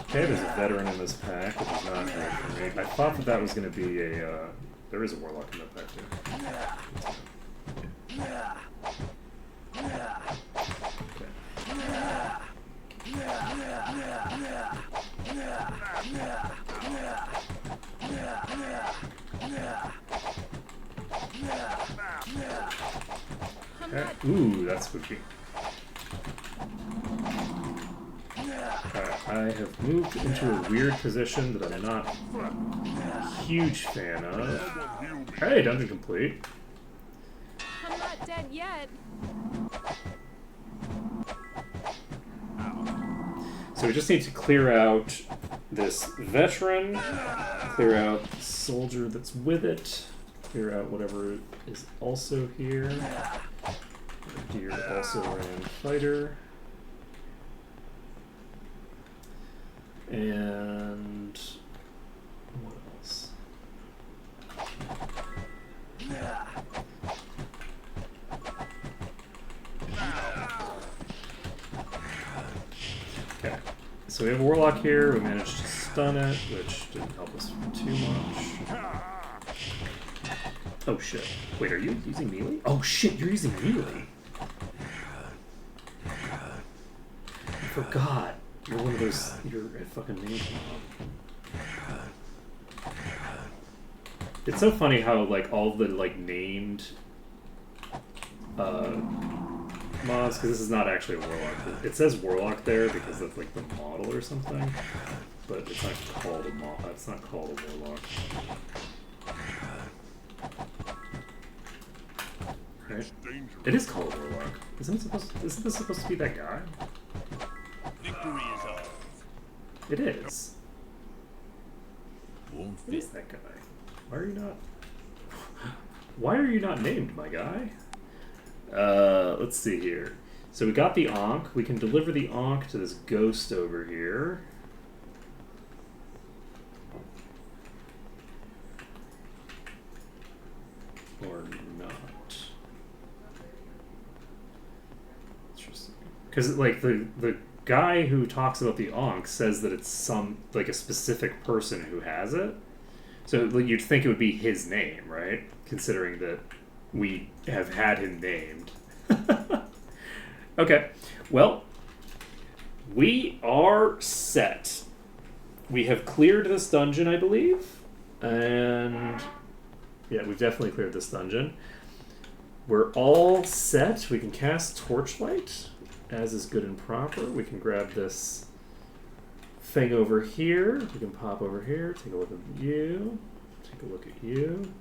Okay, there's a veteran in this pack, which is not great for me. I thought that was going to be a... there is a warlock in that pack, too. Okay. Ooh, that's spooky. I have moved into a weird position that I'm not a huge fan of. Hey, dungeon complete. I'm not dead yet. So we just need to clear out this veteran, clear out the soldier that's with it, clear out whatever is also here. Deer also ran fighter. And what else? Okay, so we have a warlock here. We managed to stun it, which didn't help us too much. Oh shit! Wait, are you using melee? Oh shit! You're using melee. I forgot. You're one of those. You're a fucking mage mob. It's so funny how like all the like named mobs, because this is not actually a warlock. It says warlock there because of like the model or something, but it's not called a mob. It's not called a warlock. Right? It is called a warlock. Isn't this supposed to be that guy? Victory is ours. It is. Won't Who is fit. that guy? Why are you not? Why are you not named, my guy? Let's see here. So we got the Ankh. We can deliver the Ankh to this ghost over here. Or not. Interesting. Because like the guy who talks about the Ankh says that it's some like a specific person who has it. So like, you'd think it would be his name, right? Considering that we have had him named. Okay, well, we are set. We have cleared this dungeon, I believe, and Yeah, we've definitely cleared this dungeon. We're all set. We can cast Torchlight, as is good and proper. We can grab this thing over here. We can pop over here. Take a look at you. Take a look at you.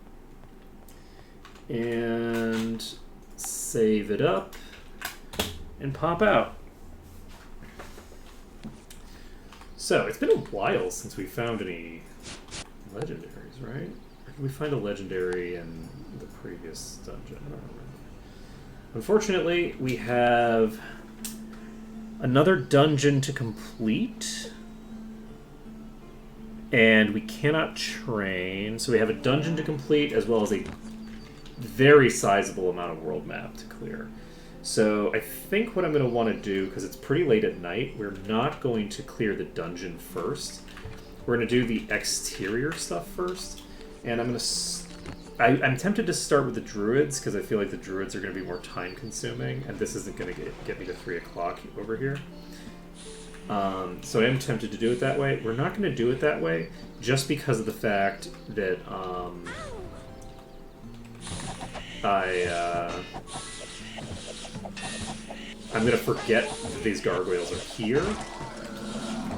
And save it up. And pop out. So, it's been a while since we found any legendaries, right? Or did we find a legendary in the previous dungeon? I don't remember. Unfortunately, we have another dungeon to complete. And we cannot train. So we have a dungeon to complete as well as a very sizable amount of world map to clear. So I think what I'm going to want to do, because it's pretty late at night, we're not going to clear the dungeon first. We're going to do the exterior stuff first. And I'm going to... I'm tempted to start with the druids, because I feel like the druids are going to be more time-consuming, and this isn't going to get me to 3 o'clock over here. So I am tempted to do it that way. We're not going to do it that way, just because of the fact that I'm going to forget that these gargoyles are here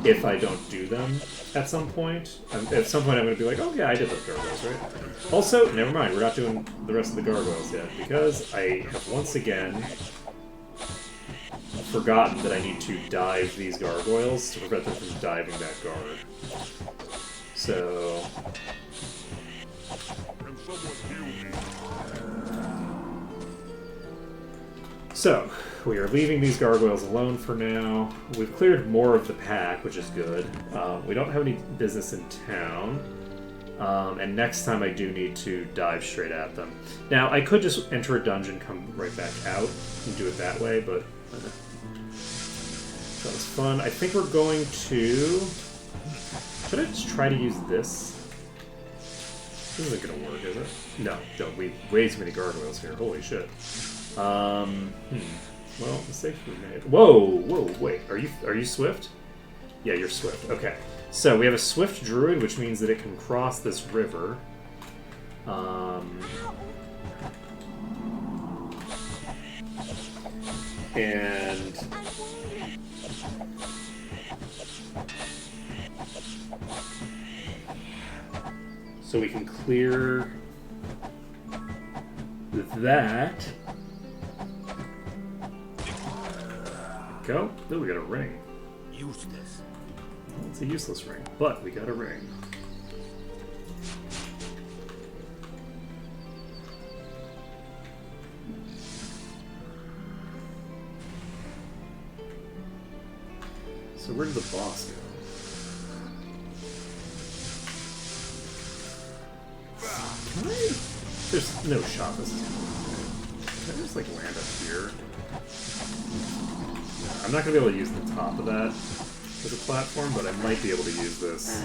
if I don't do them at some point. At some point I'm going to be like, oh yeah, I did those gargoyles, right? Also, never mind, we're not doing the rest of the gargoyles yet, because I have once again forgotten that I need to dive these gargoyles to prevent them from diving that guard. So... Can someone heal me? So, we are leaving these gargoyles alone for now. We've cleared more of the pack, which is good. We don't have any business in town. And next time I do need to dive straight at them. Now, I could just enter a dungeon, come right back out, and do it that way, but... that was fun. I think we're going to... Should I just try to use this? This isn't going to work, is it? No, don't. We way too many gargoyles here. Holy shit. Well, mistakes were made. Whoa, wait. Are you swift? Yeah, you're swift. Okay. So we have a swift druid, which means that it can cross this river. And so we can clear that. Go. Oh, we got a ring. Useless. It's a useless ring, but we got a ring. So where did the boss go? Can I? There's no shot this is gonna work. Can I just like land up here? I'm not going to be able to use the top of that as a platform, but I might be able to use this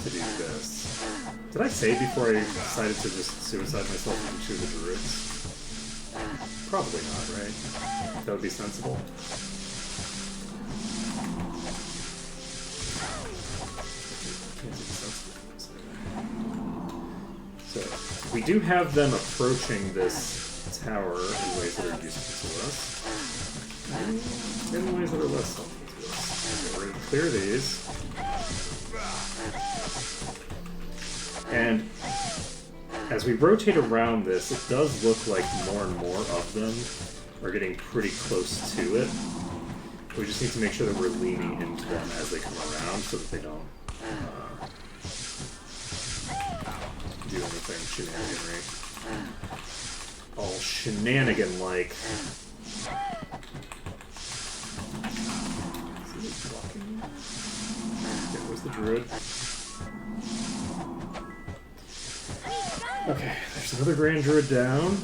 to do this. Did I save before I decided to just suicide myself into the druids? Probably not, right? That would be sensible. So, we do have them approaching this tower in ways that are useful to us. In ways that are less helpful to us. Okay, we're going to clear these. And as we rotate around this, it does look like more and more of them are getting pretty close to it. We just need to make sure that we're leaning into them as they come around so that they don't do anything shenanigan-y. All shenanigan-like. There was the druid. Okay, there's another grand druid down.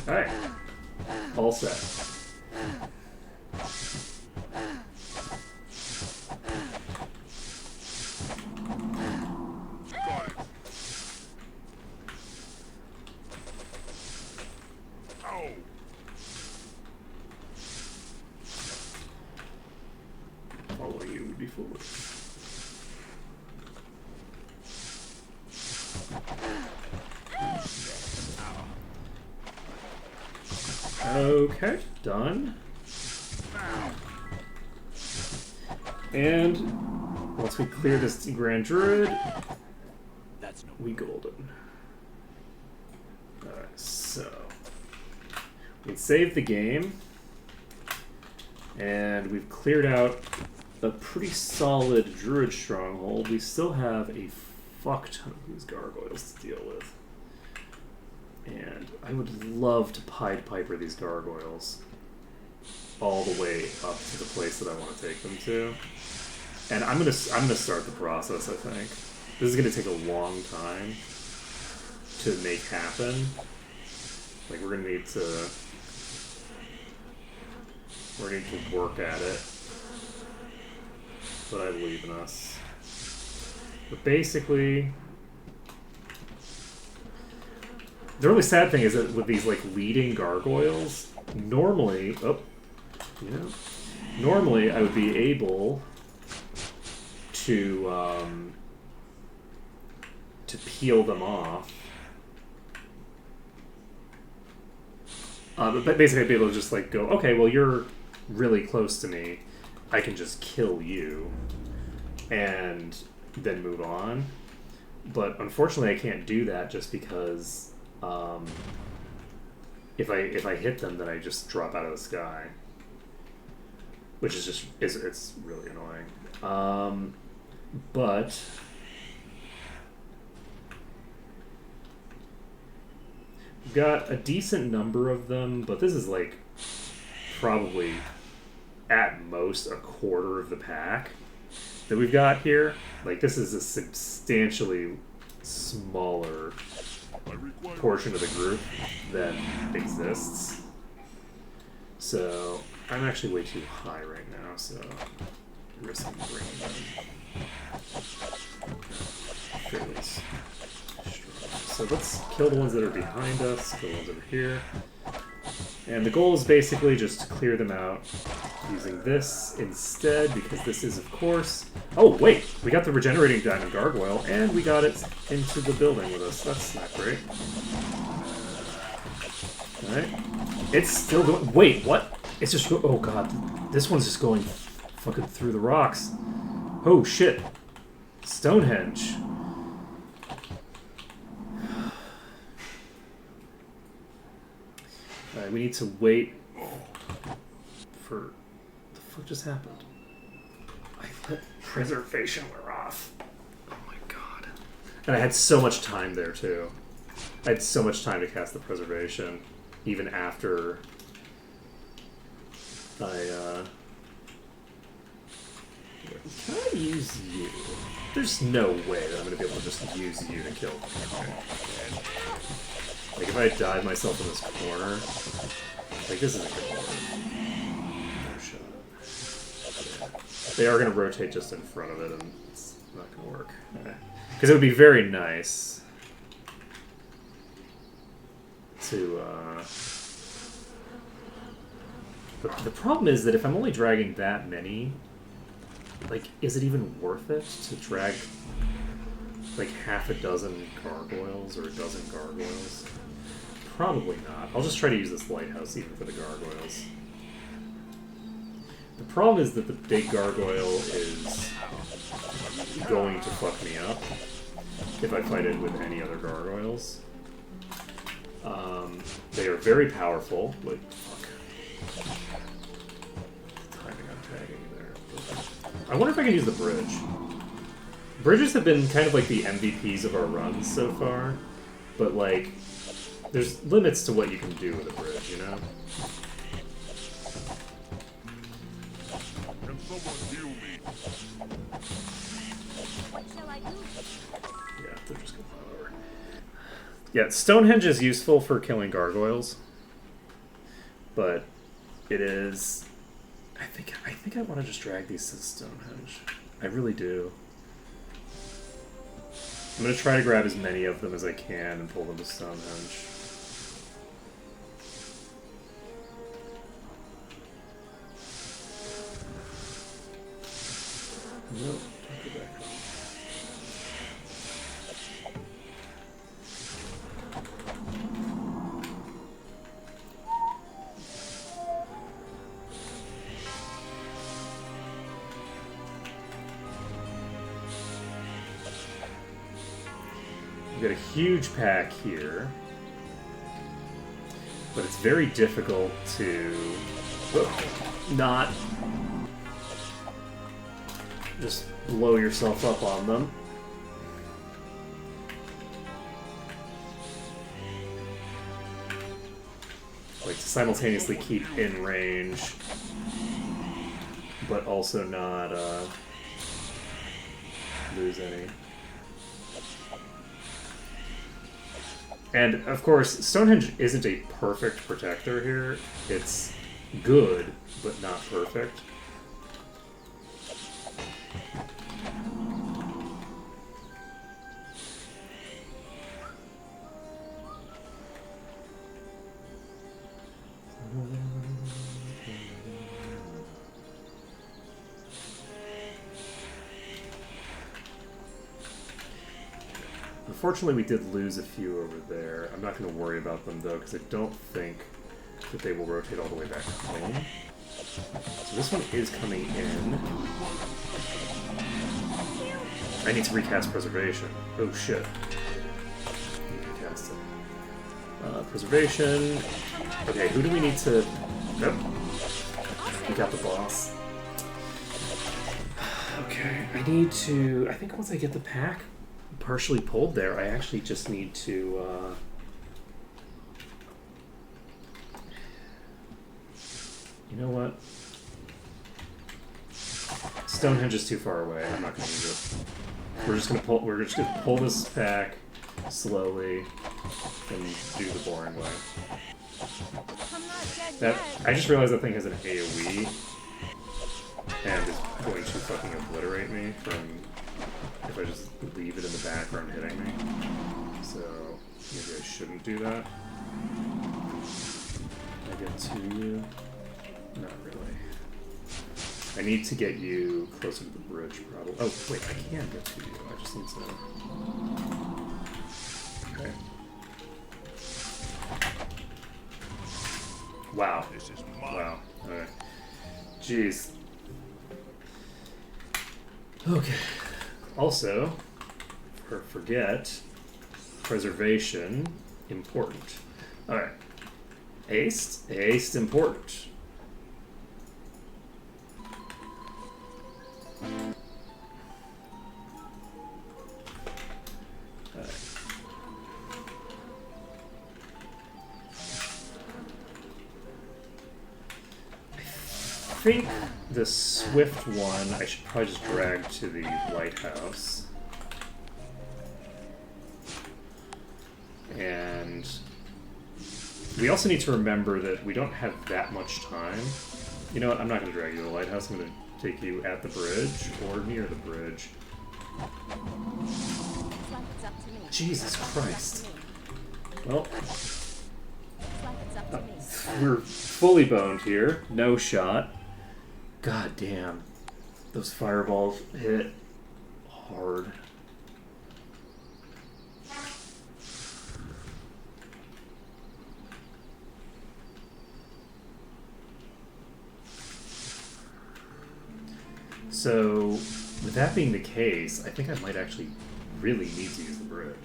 Alright. All set. Okay, done. And once we clear this Grand Druid, That's no. we golden. Alright, so we saved the game, and we've cleared out a pretty solid Druid stronghold. We still have a fuck ton of these gargoyles to deal with. And I would love to Pied Piper these gargoyles all the way up to the place that I want to take them to. And I'm gonna start the process, I think. This is gonna take a long time to make happen. Like we're gonna need to work at it. But I believe in us. But basically, the really sad thing is that with these like leading gargoyles, normally, normally I would be able to peel them off. But basically I'd be able to just like go, okay, well you're really close to me, I can just kill you and then move on. But unfortunately I can't do that just because if I hit them, then I just drop out of the sky, which is just it's really annoying. But we've got a decent number of them, but this is like probably at most a quarter of the pack that we've got here. Like this is a substantially smaller portion of the group than exists. So I'm actually way too high right now, so I'm risking bringing them fairly strong. So let's kill the ones that are behind us, kill the ones over here. And the goal is basically just to clear them out using this instead, because this is, of course... Oh, wait! We got the regenerating diamond gargoyle, and we got it into the building with us. That's not great. Alright. It's still going... Wait, what? It's just... Oh, God. This one's just going fucking through the rocks. Oh, shit. Stonehenge. Alright, we need to wait for... What the fuck just happened? I let preservation wear off. Oh my god. And I had so much time there, too. I had so much time to cast the preservation, even after I, Can I use you? There's no way that I'm going to be able to just use you to kill them. Like, if I dive myself in this corner, like, this isn't going to work. No shot. Yeah. They are going to rotate just in front of it, and it's not going to work. Because it would be very nice to, The problem is that if I'm only dragging that many, like, is it even worth it to drag, like, half a dozen gargoyles or a dozen gargoyles? Probably not. I'll just try to use this lighthouse even for the gargoyles. The problem is that the big gargoyle is going to fuck me up if I fight it with any other gargoyles. They are very powerful. Wait, fuck. Timing on tagging there. I wonder if I can use the bridge. Bridges have been kind of like the MVPs of our runs so far, but like, there's limits to what you can do with a bridge, you know? Can someone heal me? What shall I do? Yeah, they're just gonna fall over. Yeah, Stonehenge is useful for killing gargoyles, but it is... I think I want to just drag these to Stonehenge. I really do. I'm going to try to grab as many of them as I can and pull them to Stonehenge. Nope, don't go back. We've got a huge pack here. But it's very difficult to not just blow yourself up on them. Like to simultaneously keep in range, but also not lose any. And of course, Stonehenge isn't a perfect protector here. It's good, but not perfect. Unfortunately, we did lose a few over there. I'm not going to worry about them, though, because I don't think that they will rotate all the way back home. So this one is coming in. I need to recast Preservation. Oh, shit. Recast it. Preservation. Okay, who do we need to... Nope. We got the boss. Okay, I need to... I think once I get the pack partially pulled there, I actually just need to you know what? Stonehenge is too far away. I'm not gonna use it. We're just gonna pull this pack slowly and do the boring way. I'm not dead That yet. I just realized that thing has an AoE and is going to fucking obliterate me from if I just leave it in the background hitting me. So maybe I shouldn't do that. Can I get to you? Not really. I need to get you closer to the bridge, probably. Oh, wait, I can get to you. I just need to... Okay. Wow. This is mine. Wow. Okay. Jeez. Okay. Also, forget, preservation, important. Alright. Haste, important. I think the swift one I should probably just drag to the lighthouse. And we also need to remember that we don't have that much time. You know what? I'm not going to drag you to the lighthouse. I'm going to take you at the bridge or near the bridge. It's like it's up to me. Jesus Christ. Well, It's like it's up to me. we're fully boned here. No shot. God damn. Those fireballs hit hard. So, with that being the case, I think I might actually really need to use the bridge.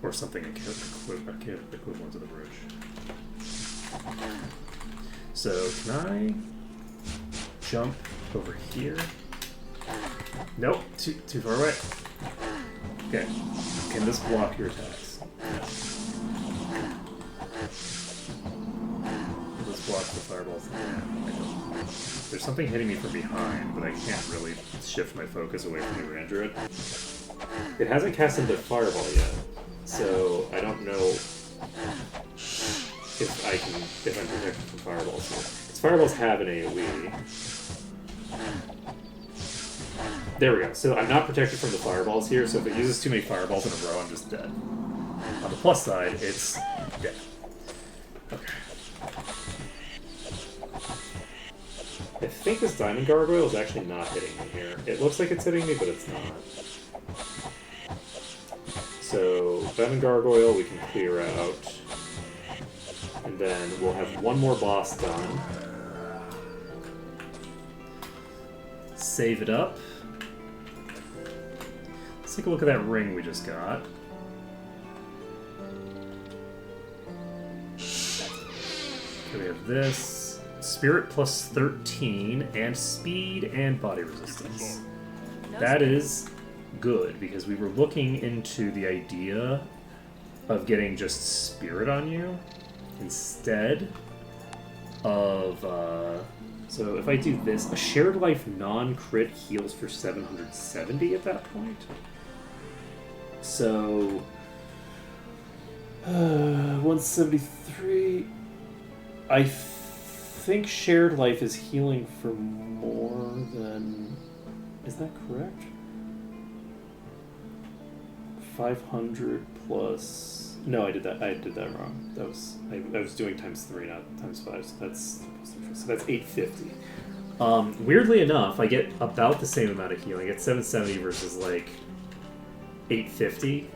Or something equivalent to the bridge. So, can I jump over here? Nope, too far away. Okay, can this block your attacks? Will this block the fireballs? Yeah, I don't. There's something hitting me from behind, but I can't really shift my focus away from the Grand Druid. It hasn't cast into Fireball yet, so I don't know if I'm protected from Fireballs here. Because Fireballs have an AoE. There we go. So I'm not protected from the Fireballs here, so if it uses too many Fireballs in a row, I'm just dead. On the plus side, it's dead. Okay. I think this Diamond Gargoyle is actually not hitting me here. It looks like it's hitting me, but it's not. So, Diamond Gargoyle we can clear out. And then we'll have one more boss done. Save it up. Let's take a look at that ring we just got. have this. Spirit plus 13, and speed and body resistance. No That space. is good, because we were looking into the idea of getting just spirit on you instead of... so if I do this, a shared life non-crit heals for 770 at that point. So... 173... I think shared life is healing for more than... Is that correct? 500 plus... No, I did that wrong. That was... I was doing times 3, not times 5, so that's 850. Weirdly enough, I get about the same amount of healing. I get 770 versus, like, 850.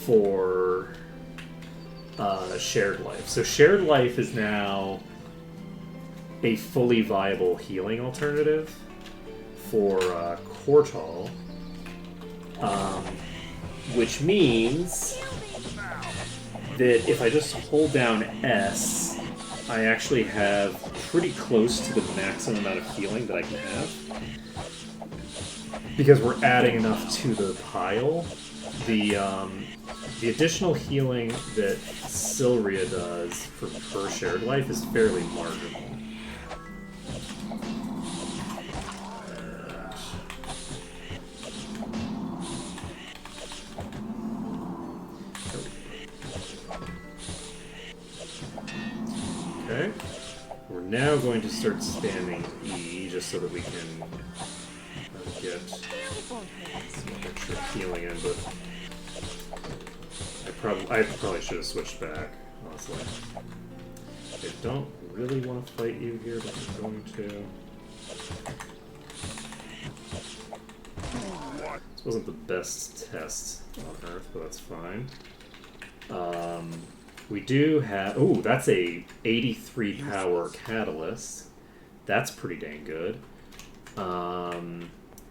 For... shared life. So shared life is now a fully viable healing alternative for Quartal, which means that if I just hold down S, I actually have pretty close to the maximum amount of healing that I can have, because we're adding enough to the pile. The additional healing that Silria does for per shared life is fairly marginal. Okay. We're now going to start spamming E just so that we can get extra healing in, but I probably should have switched back, honestly. I don't really want to fight you here, but I'm going to. This wasn't the best test on Earth, but that's fine. We do have... Ooh, that's a 83 power catalyst. That's pretty dang good.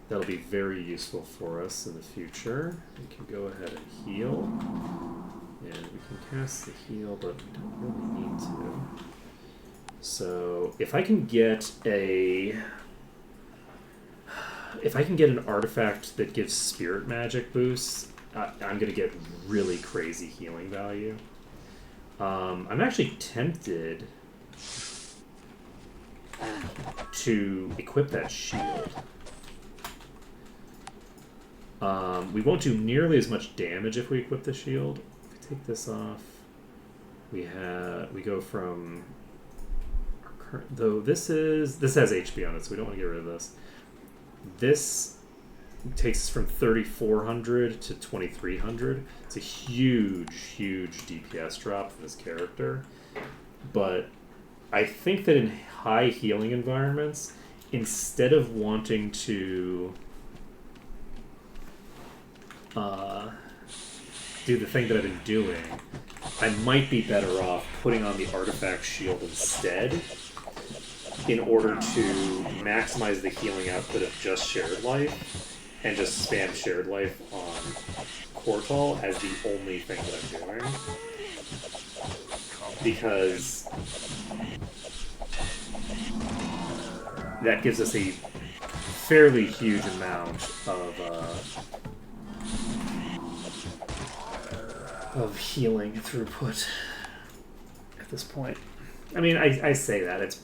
That'll be very useful for us in the future. We can go ahead and heal. And we can cast the heal, but we don't really need to. So, if I can get an artifact that gives spirit magic boosts, I'm going to get really crazy healing value. I'm actually tempted to equip that shield. We won't do nearly as much damage if we equip the shield. If we take this off, we go from our current, though this has HP on it, so we don't want to get rid of this. This takes us from 3,400 to 2,300. It's a huge, huge DPS drop for this character. But I think that in high healing environments, instead of wanting to do the thing that I've been doing, I might be better off putting on the artifact shield instead, in order to maximize the healing output of just shared life, and just spam shared life on Quartal as the only thing that I'm doing. Because that gives us a fairly huge amount of healing throughput at this point. I mean, I say that, it's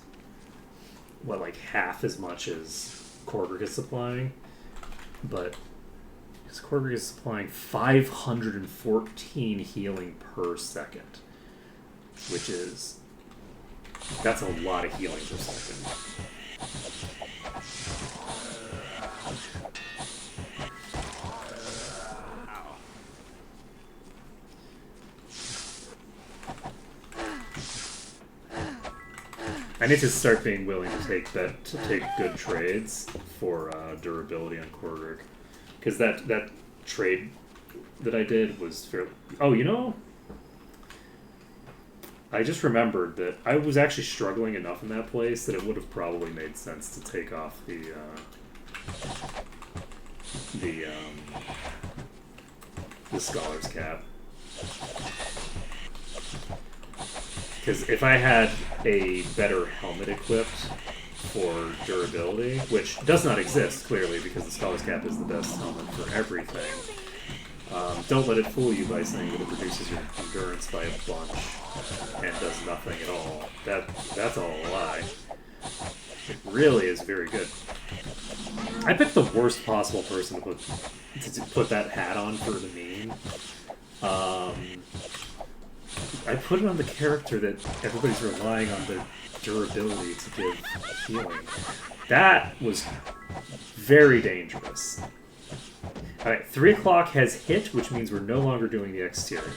what, like half as much as Korgrik is supplying, but Korgrik is supplying 514 healing per second, which is, that's a lot of healing per second. I need to start being willing to take good trades for durability on Korgrik, because that trade that I did was fairly. Oh, you know, I just remembered that I was actually struggling enough in that place that it would have probably made sense to take off the scholar's cap. Because if I had a better helmet equipped for durability, which does not exist, clearly, because the Scholar's Cap is the best helmet for everything, don't let it fool you by saying that it reduces your endurance by a bunch and does nothing at all. That's all a lie. It really is very good. I picked the worst possible person to put that hat on for the meme. I put it on the character that everybody's relying on the durability to give healing. That was very dangerous. Alright, 3 o'clock has hit, which means we're no longer doing the exterior.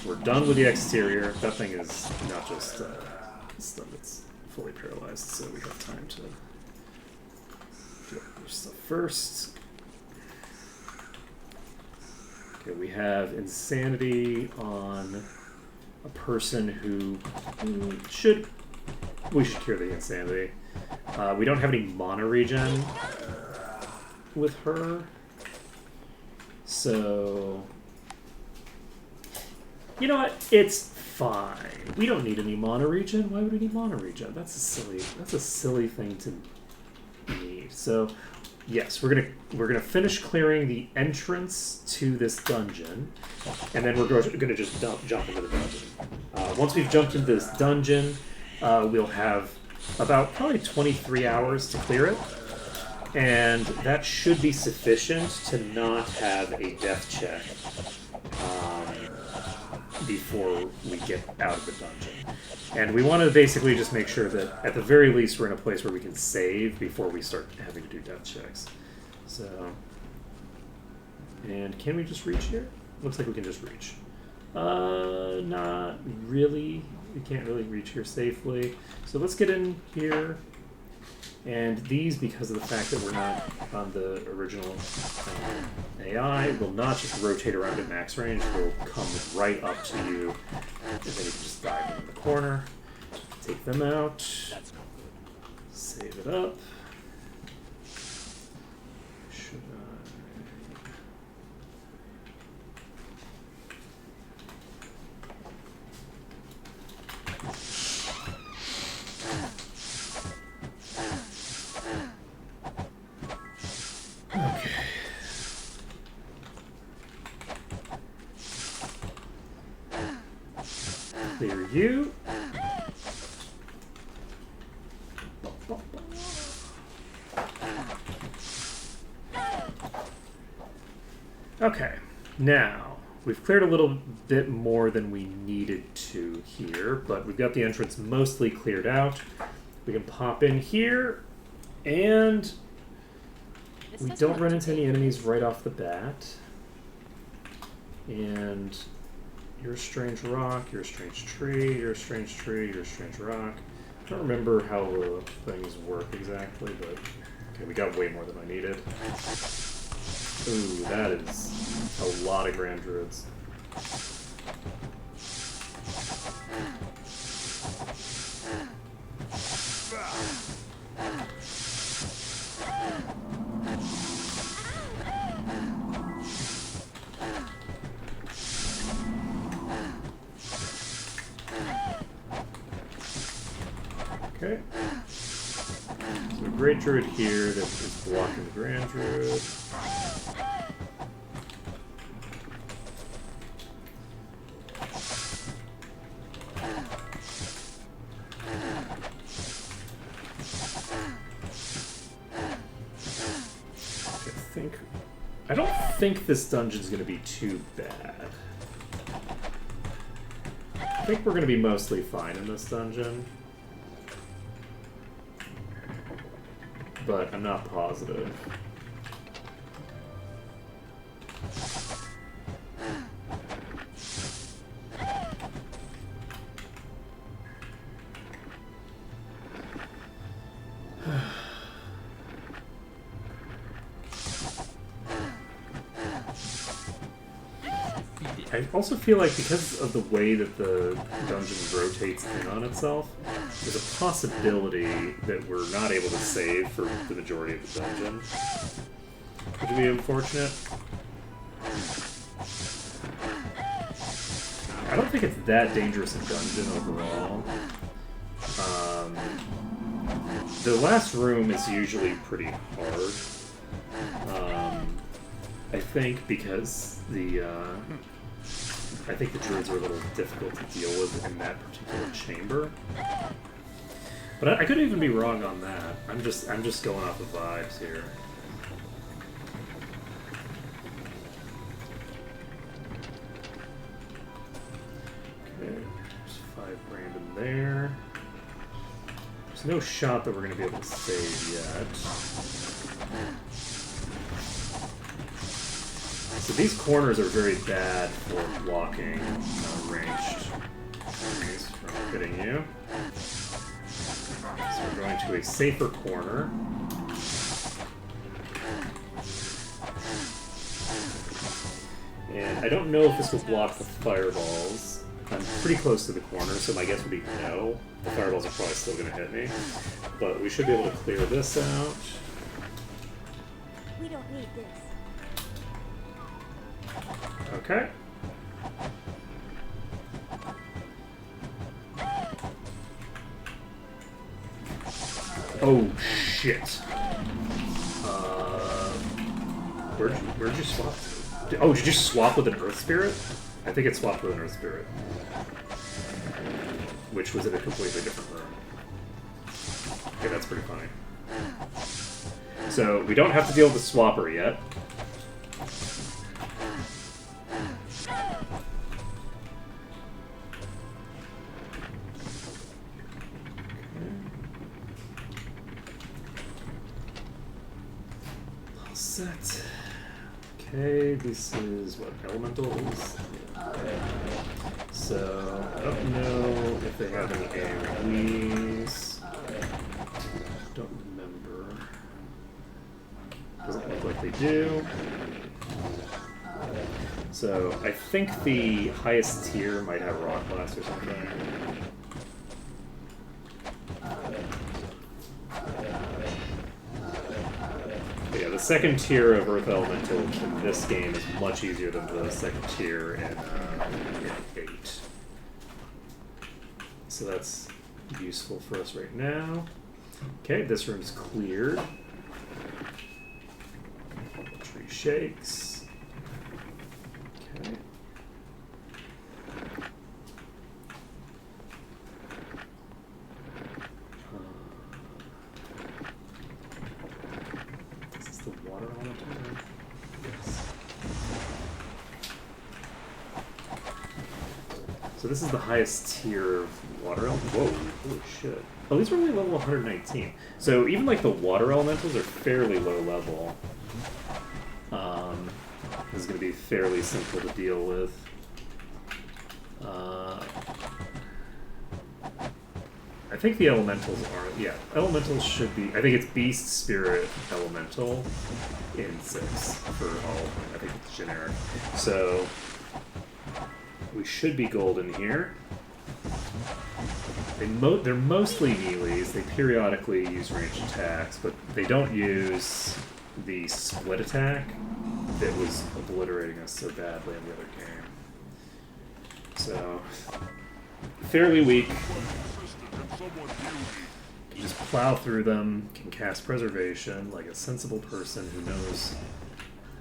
We're done with the exterior. That thing is not just stuff that's fully paralyzed, so we have time to do other stuff first. Okay, we have insanity on a person who should... We should cure the insanity. We don't have any mana regen with her. So... You know what? It's fine. We don't need any mana regen. Why would we need mana regen? That's a silly thing to need. So... Yes, we're gonna finish clearing the entrance to this dungeon, and then we're gonna just jump into the dungeon. Once we've jumped into this dungeon, we'll have about probably 23 hours to clear it, and that should be sufficient to not have a death check before we get out of the dungeon. And we want to basically just make sure that, at the very least, we're in a place where we can save before we start having to do death checks. So... And can we just reach here? Looks like we can just reach. Not really. We can't really reach here safely. So let's get in here. And these, because of the fact that we're not on the original AI, will not just rotate around at max range. Will come right up to you, and then you can just dive in the corner, take them out, save it up. Should clear you. Okay, now we've cleared a little bit more than we needed to here, but we've got the entrance mostly cleared out. We can pop in here, and we don't run into any enemies right off the bat. And you're a strange rock, you're a strange tree, you're a strange tree, you're a strange rock. I don't remember how things work exactly, but okay, we got way more than I needed. Ooh, that is a lot of Grand Druids. Okay. So a Great Druid here that is blocking the Grand Druid. I don't think this dungeon's going to be too bad. I think we're going to be mostly fine in this dungeon. But I'm not positive. I also feel like because of the way that the dungeon rotates in on itself, there's a possibility that we're not able to save for the majority of the dungeon. Which would be unfortunate. I don't think it's that dangerous a dungeon overall. The last room is usually pretty hard. I think because I think the druids are a little difficult to deal with in that particular chamber. But I could even be wrong on that. I'm just going off the vibes here. Okay, there's 5 grand in there. There's no shot that we're going to be able to save yet. So these corners are very bad for blocking ranged enemies from hitting you. So we're going to a safer corner. And I don't know if this will block the fireballs. I'm pretty close to the corner, so my guess would be no. The fireballs are probably still going to hit me. But we should be able to clear this out. We don't need this. Okay. Oh, shit. Where'd you swap to? Oh, did you swap with an Earth Spirit? I think it swapped with an Earth Spirit. Which was in a completely different room. Okay, that's pretty funny. So, we don't have to deal with the swapper yet. Set. Okay, this is what, elementals? Okay. So, I don't know if they have any AoEs. Don't remember. Doesn't look like they do. So, I think the highest tier might have Rock Blast or something. Yeah, the second tier of Earth Elemental in this game is much easier than the second tier in 8. So that's useful for us right now. Okay, this room's cleared. Tree shakes. Okay. So this is the highest tier of water elemental. Whoa, holy shit. Oh, these are only level 119. So even like the water elementals are fairly low level. This is going to be fairly simple to deal with. I think the elementals are, yeah, elementals should be, I think it's Beast, Spirit, Elemental in 6 for all of them. I think it's generic. So we should be golden here. They're mostly melees. They periodically use ranged attacks, but they don't use the split attack that was obliterating us so badly in the other game. So, fairly weak. You just plow through them, can cast Preservation like a sensible person who knows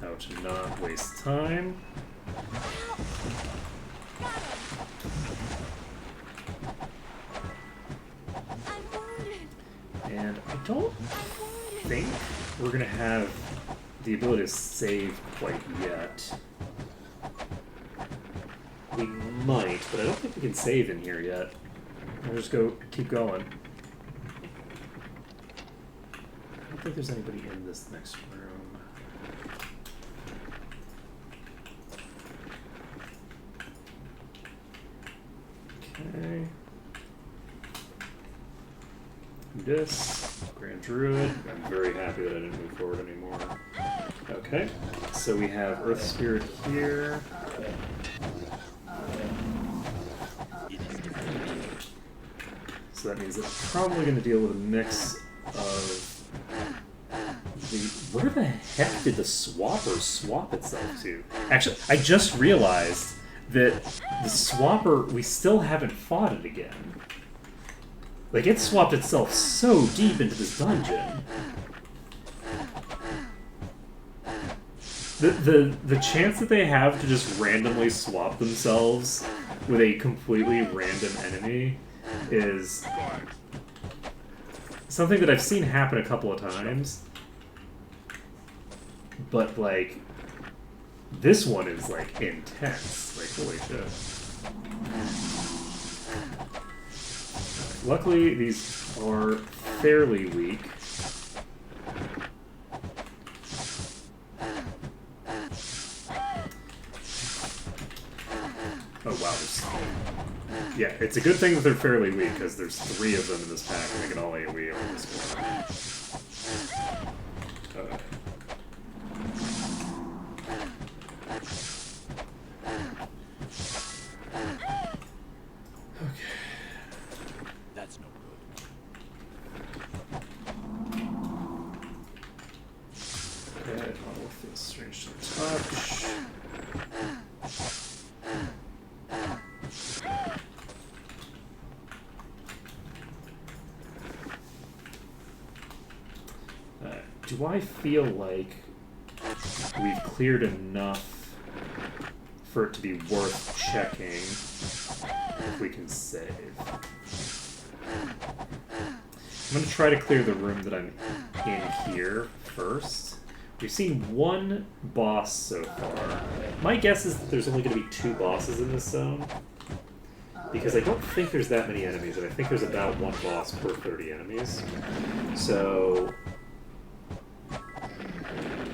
how to not waste time. And I don't think we're going to have the ability to save quite yet. We might, but I don't think we can save in here yet. We'll just keep going. I don't think there's anybody in this next room. Okay. This Grand Druid. I'm very happy that I didn't move forward anymore. Okay, so we have Earth Spirit here. So that means it's probably going to deal with a mix of the... Where the heck did the swapper swap itself to? Actually, I just realized that the swapper, we still haven't fought it again. Like, it swapped itself so deep into this dungeon. The chance that they have to just randomly swap themselves with a completely random enemy is something that I've seen happen a couple of times. But, like, this one is, like, intense. Like, holy shit. Luckily, these are fairly weak. Oh, wow. Yeah, it's a good thing that they're fairly weak, because there's 3 of them in this pack, and they can all AoE over this one. That's no good. Okay, model feels strange to the touch. Do I feel like we've cleared enough for it to be worth checking if we can save? I'm going to try to clear the room that I'm in here first. We've seen 1 boss so far. My guess is that there's only going to be 2 bosses in this zone, because I don't think there's that many enemies, and I think there's about 1 boss per 30 enemies. So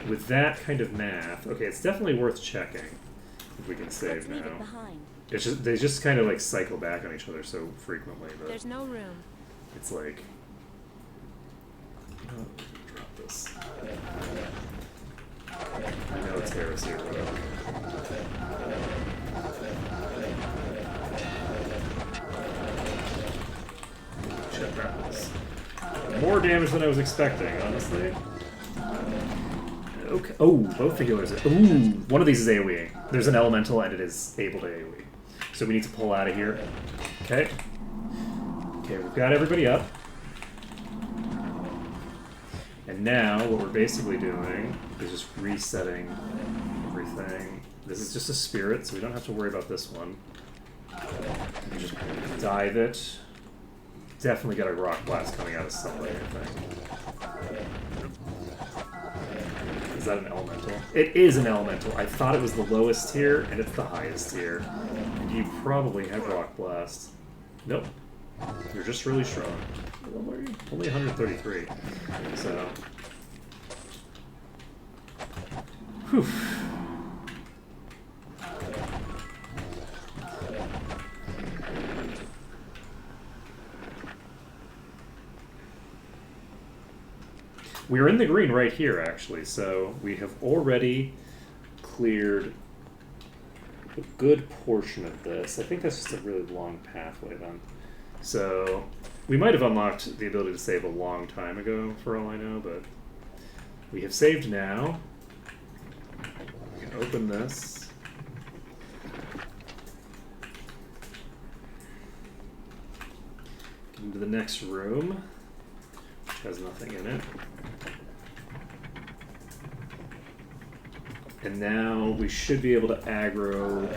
with that kind of math, okay, it's definitely worth checking if we can save now. It's just, they just kind of like cycle back on each other so frequently that There's no room. it's like, oh, drop this. I know it's heresy or whatever. Check that. More damage than I was expecting, honestly. Okay. Oh, both the healers. Ooh, one of these is AoE. There's an elemental and it is able to AoE. So we need to pull out of here. Okay. Okay, we've got everybody up. And now what we're basically doing is just resetting everything. This is just a spirit, so we don't have to worry about this one. We just dive it. Definitely got a rock blast coming out of somewhere, I think. Is that an elemental? It is an elemental. I thought it was the lowest tier, and it's the highest tier. And you probably have rock blast. Nope. You're just really strong. What are you? Only 133. So. Whew. We're in the green right here, actually, so we have already cleared a good portion of this. I think that's just a really long pathway then. So we might have unlocked the ability to save a long time ago, for all I know, but we have saved now. We can open this. Get into the next room, which has nothing in it. And now we should be able to aggro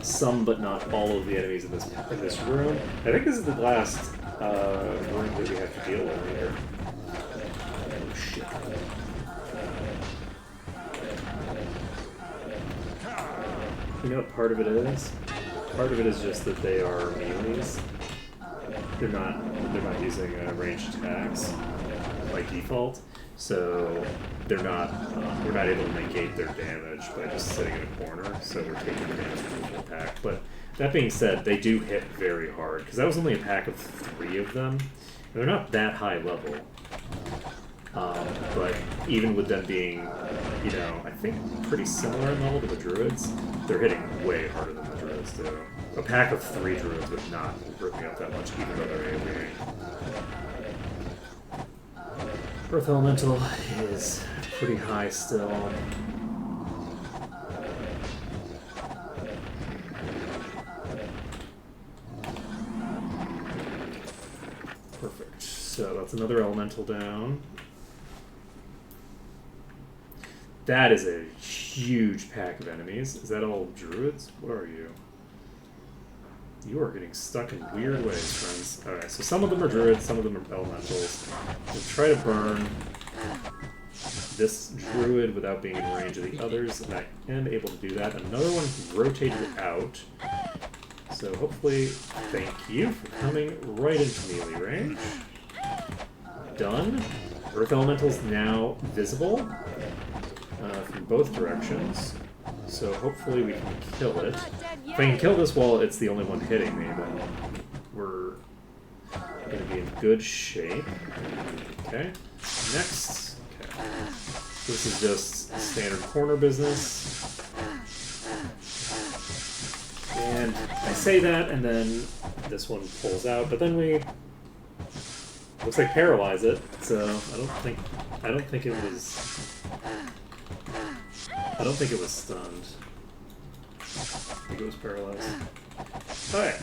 some, but not all of the enemies in this room. I think this is the last room that we have to deal with here. Oh shit. You know what part of it is? Part of it is just that they are melees. They're not using ranged attacks by default. So we're not able to negate their damage by just sitting in a corner, so we're taking damage from the full pack. But that being said, they do hit very hard, because that was only a pack of 3 of them, and they're not that high level. But even with them being, you know, I think pretty similar in level to the druids, they're hitting way harder than the druids do. A pack of 3 druids would not rip me up that much, even though they're AoE. Earth Elemental is pretty high still. That's another elemental down. That is a huge pack of enemies. Is that all druids? What are you? You are getting stuck in weird ways, friends. Alright, so some of them are druids, some of them are elementals. We'll try to burn this druid without being in range of the others, and I am able to do that. Another one rotated out. So hopefully, thank you for coming right into melee range. Done. Earth Elemental's now visible from both directions. So hopefully we can kill it. If I can kill this while it's the only one hitting me, then we're going to be in good shape. Okay. Next. Okay. This is just standard corner business. And I say that, and then this one pulls out, but then we looks like paralyze it. So I don't think it was stunned. I think it was paralyzed. Alright.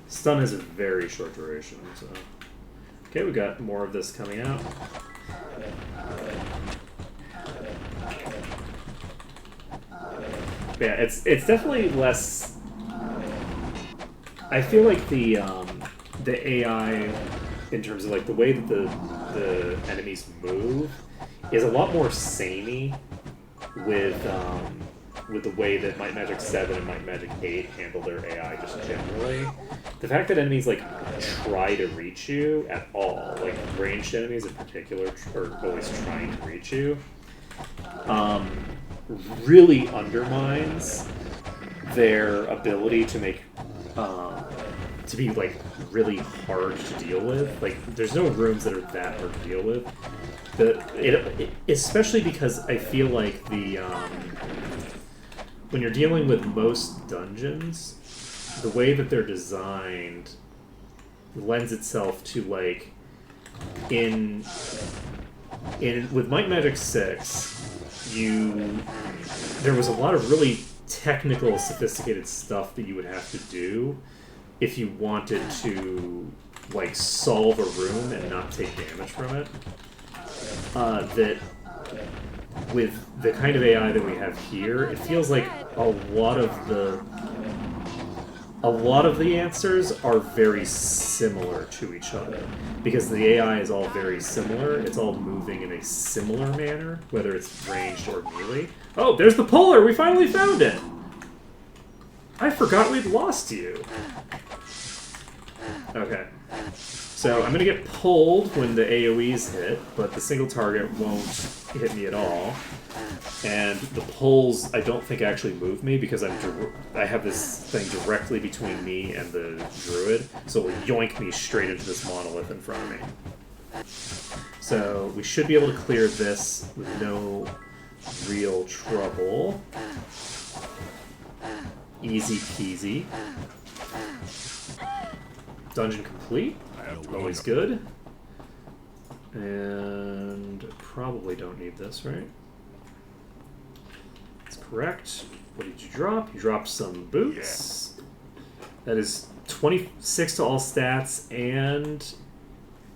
Stun has a very short duration, so. Okay, we got more of this coming out. Yeah, it's definitely less. I feel like the AI, in terms of like the way that the enemies move, is a lot more samey with the way that Might and Magic 7 and Might and Magic 8 handle their AI just generally. The fact that enemies like try to reach you at all, like ranged enemies in particular, are always trying to reach you, really undermines their ability to make to be like really hard to deal with. Like, there's no rooms that are that hard to deal with. Especially because I feel like when you're dealing with most dungeons, the way that they're designed lends itself to like with Might and Magic 6, there was a lot of really technical, sophisticated stuff that you would have to do if you wanted to like solve a room and not take damage from it. That with the kind of AI that we have here, it feels like a lot of the answers are very similar to each other, because the AI is all very similar. It's all moving in a similar manner, whether it's ranged or melee. Oh, there's the puller! We finally found it! I forgot we'd lost you. Okay. So I'm going to get pulled when the AoEs hit, but the single target won't hit me at all. And the pulls, I don't think actually move me, because I have this thing directly between me and the druid, so it will yoink me straight into this monolith in front of me. So we should be able to clear this with no real trouble. Easy peasy. Dungeon complete. Always good. And probably don't need this, right? That's correct. What did you drop? You dropped some boots. Yeah. That is 26 to all stats and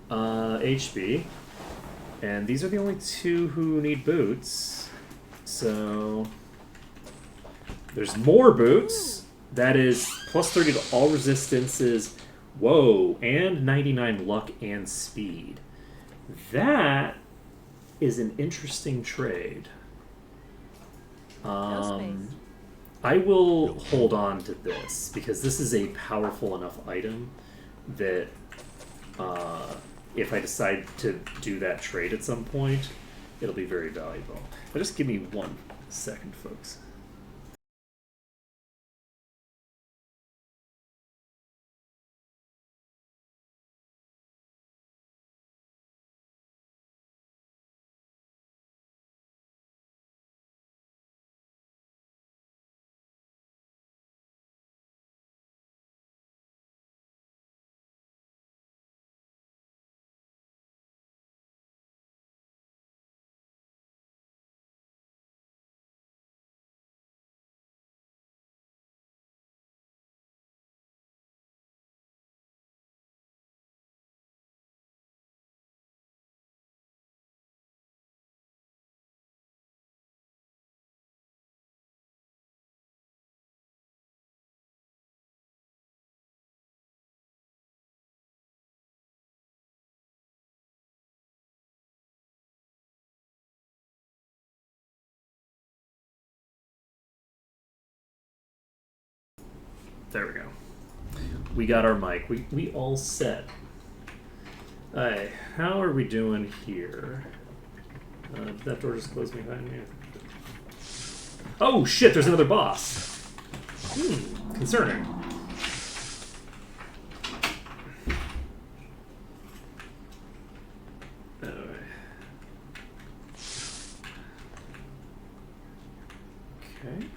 HP. And these are the only two who need boots. So there's more boots. That is plus 30 to all resistances. Whoa, and 99 luck and speed. That is an interesting trade. I will hold on to this, because this is a powerful enough item that if I decide to do that trade at some point, it'll be very valuable. But just give me 1 second, folks. There we go. We got our mic. We all set. Alright, how are we doing here? Did that door just close behind me? Oh shit, there's another boss. Concerning. Alright. Okay.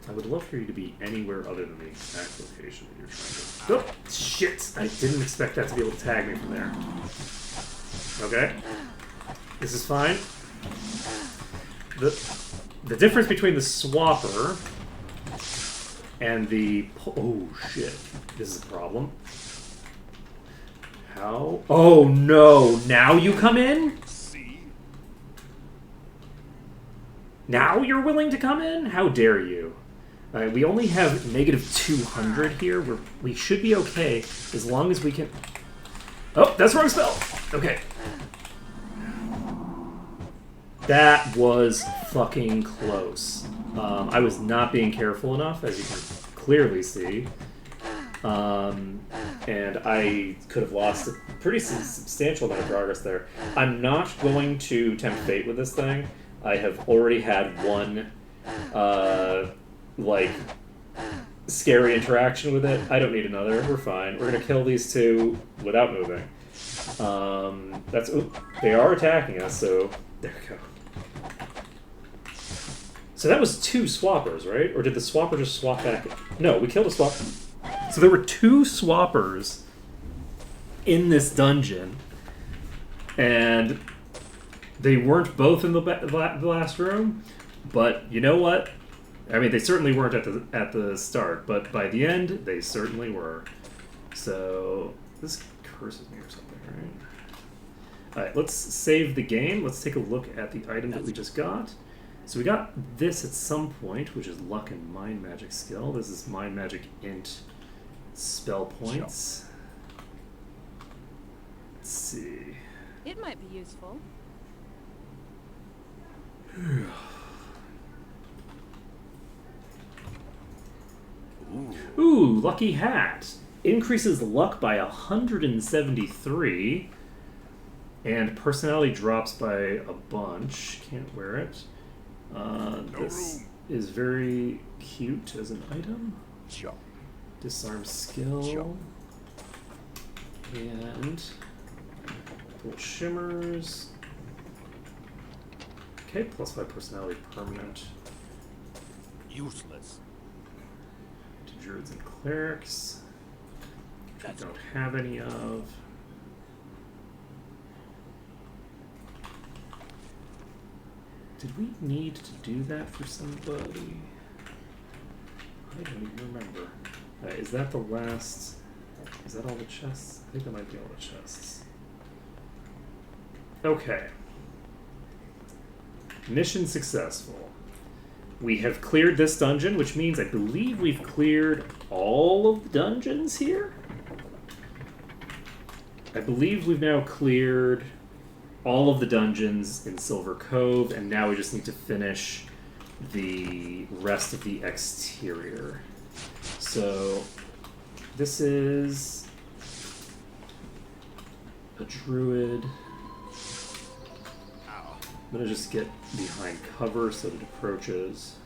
I would love for you to be anywhere other than the exact location that you're trying to... Oh, shit! I didn't expect that to be able to tag me from there. Okay. This is fine. The difference between the swapper and the... Oh, shit. This is a problem. How? Oh, no! Now you come in? See? Now you're willing to come in? How dare you? We only have negative 200 here. We should be okay as long as we can... Oh, that's the wrong spell! Okay. That was fucking close. I was not being careful enough, as you can clearly see. And I could have lost a pretty substantial amount of progress there. I'm not going to tempt fate with this thing. I have already had one... like, scary interaction with it. I don't need another. We're fine. We're gonna kill these two without moving. That's... Oop, they are attacking us, so... There we go. So that was 2 swappers, right? Or did the swapper just swap back? No, we killed a swapper. So there were 2 swappers in this dungeon, and they weren't both in the last room, but you know what? I mean, they certainly weren't at the start, but by the end, they certainly were. So this curses me or something, right? All right, let's save the game. Let's take a look at the item that we just got. So we got this at some point, which is luck and mind magic skill. This is mind magic int spell points. Let's see. It might be useful. Ooh, lucky hat. Increases luck by 173. And personality drops by a bunch. Can't wear it. This is very cute as an item. Jump. Disarm skill. And little shimmers. Okay, +5 personality permanent. Useless. To druids and clerics, which we don't have any of. Did we need to do that for somebody? I don't even remember. Is that the last? Is that all the chests? I think that might be all the chests. Okay. Mission successful. We have cleared this dungeon, which means I believe we've cleared all of the dungeons here. I believe we've now cleared all of the dungeons in Silver Cove, and now we just need to finish the rest of the exterior. So, this is a druid. I'm gonna just get behind cover so that it approaches.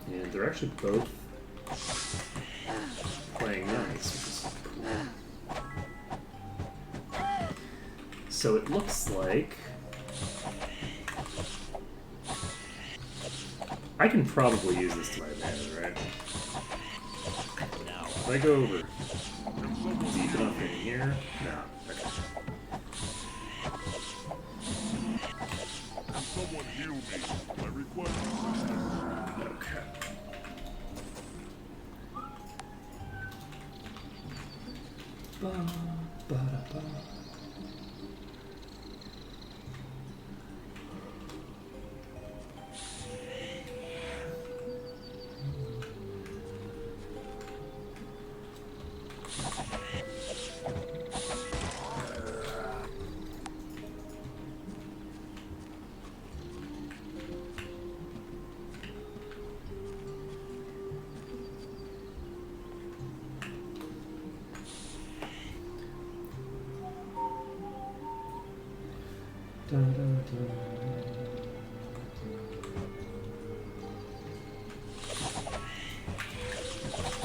And they're actually both playing nice, which is cool. So it looks like I can probably use this to my advantage, right? If I go over deep enough in here, no. Okay. Someone heal me. I request Okay. Ba-ba-da-ba.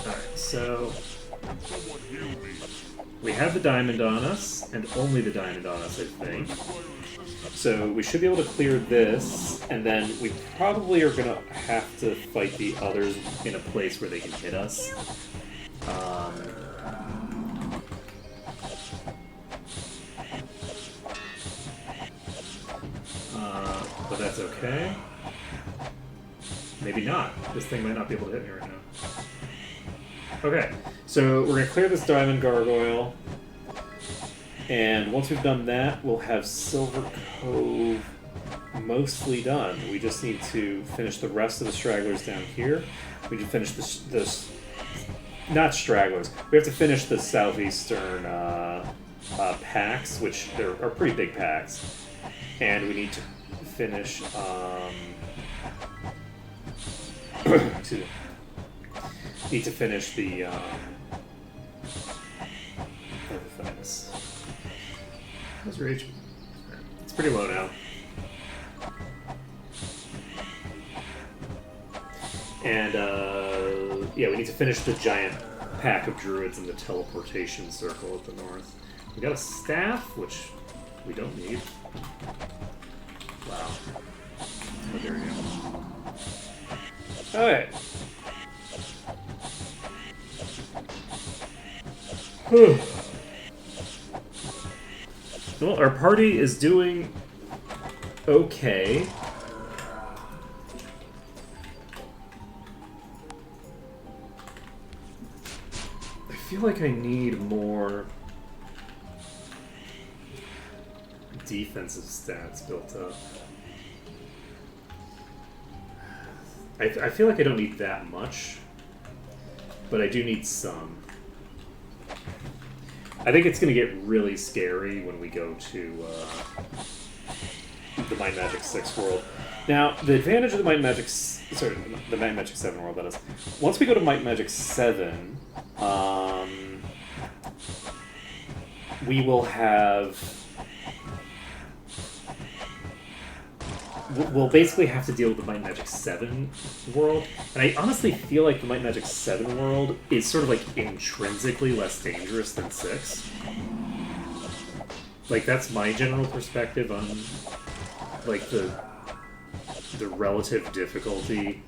Alright, so Someone heal me. we have the diamond on us, and only the diamond on us, I think. So we should be able to clear this, and then we probably are going to have to fight the others in a place where they can hit us. But that's okay. Maybe not. This thing might not be able to hit me right now. Okay, so we're going to clear this diamond gargoyle. And once we've done that, we'll have Silver Cove mostly done. We just need to finish the rest of the stragglers down here. We need to finish this not stragglers. We have to finish the southeastern packs, which are pretty big packs. And we need to finish... excuse me. Need to finish the other things. How's your HP? It's pretty low now. And yeah, we need to finish the giant pack of druids in the teleportation circle at the north. We got a staff, which we don't need. Wow. Oh, there we go. Alright. Well, our party is doing okay. I feel like I need more defensive stats built up. I feel like I don't need that much, but I do need some. I think it's going to get really scary when we go to the Might Magic 6 world. Now, the advantage of the Might Magic... Sorry, the Might Magic 7 world, that is. Once we go to Might Magic 7, we will have... We'll basically have to deal with the Might Magic 7 world. And I honestly feel like the Might Magic 7 world is sort of like intrinsically less dangerous than 6. Like, that's my general perspective on like the relative difficulty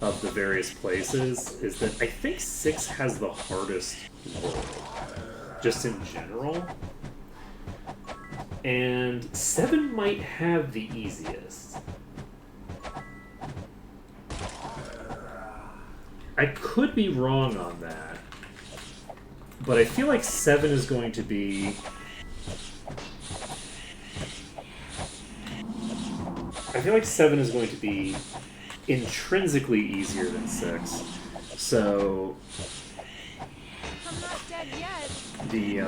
of the various places, is that I think 6 has the hardest world, just in general. And 7 might have the easiest. I could be wrong on that, but I feel like 7 is going to be... I feel like 7 is going to be intrinsically easier than 6. So... I'm not dead yet. The,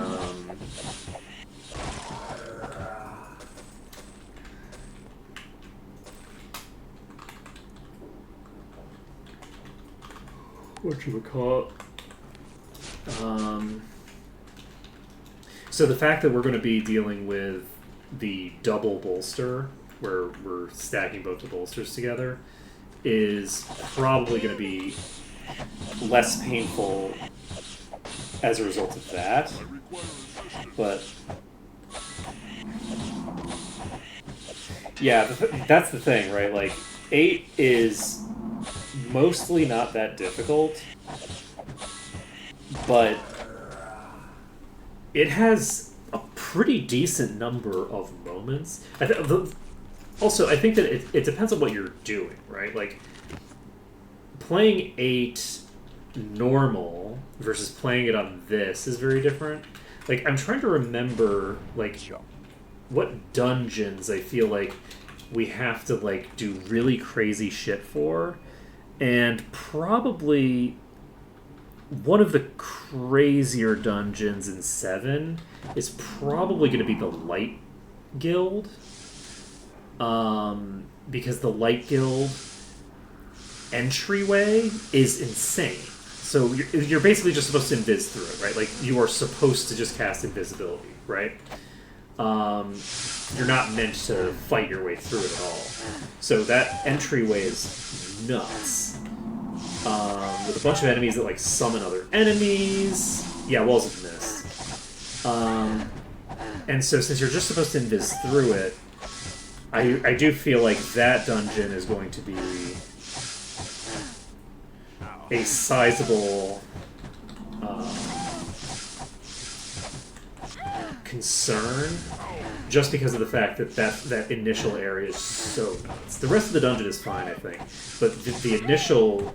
whatchamacallit? So the fact that we're going to be dealing with the double bolster, where we're stacking both the bolsters together, is probably going to be less painful as a result of that. But yeah, that's the thing, right? Like, 8 is mostly not that difficult, but it has a pretty decent number of moments. Also, I think that it depends on what you're doing, right? Like, playing 8 normal versus playing it on this is very different. Like, I'm trying to remember, like, what dungeons I feel like we have to, like, do really crazy shit for. And probably one of the crazier dungeons in 7 is probably going to be the Light Guild. Because the Light Guild entryway is insane. So you're basically just supposed to invis through it, right? Like, you are supposed to just cast invisibility, right? you're not meant to fight your way through it at all. So that entryway is nuts. With a bunch of enemies that like summon other enemies. Yeah, walls of mist. And so since you're just supposed to invis through it, I do feel like that dungeon is going to be a sizable concern, just because of the fact that that initial area is so nuts. The rest of the dungeon is fine, I think, but the initial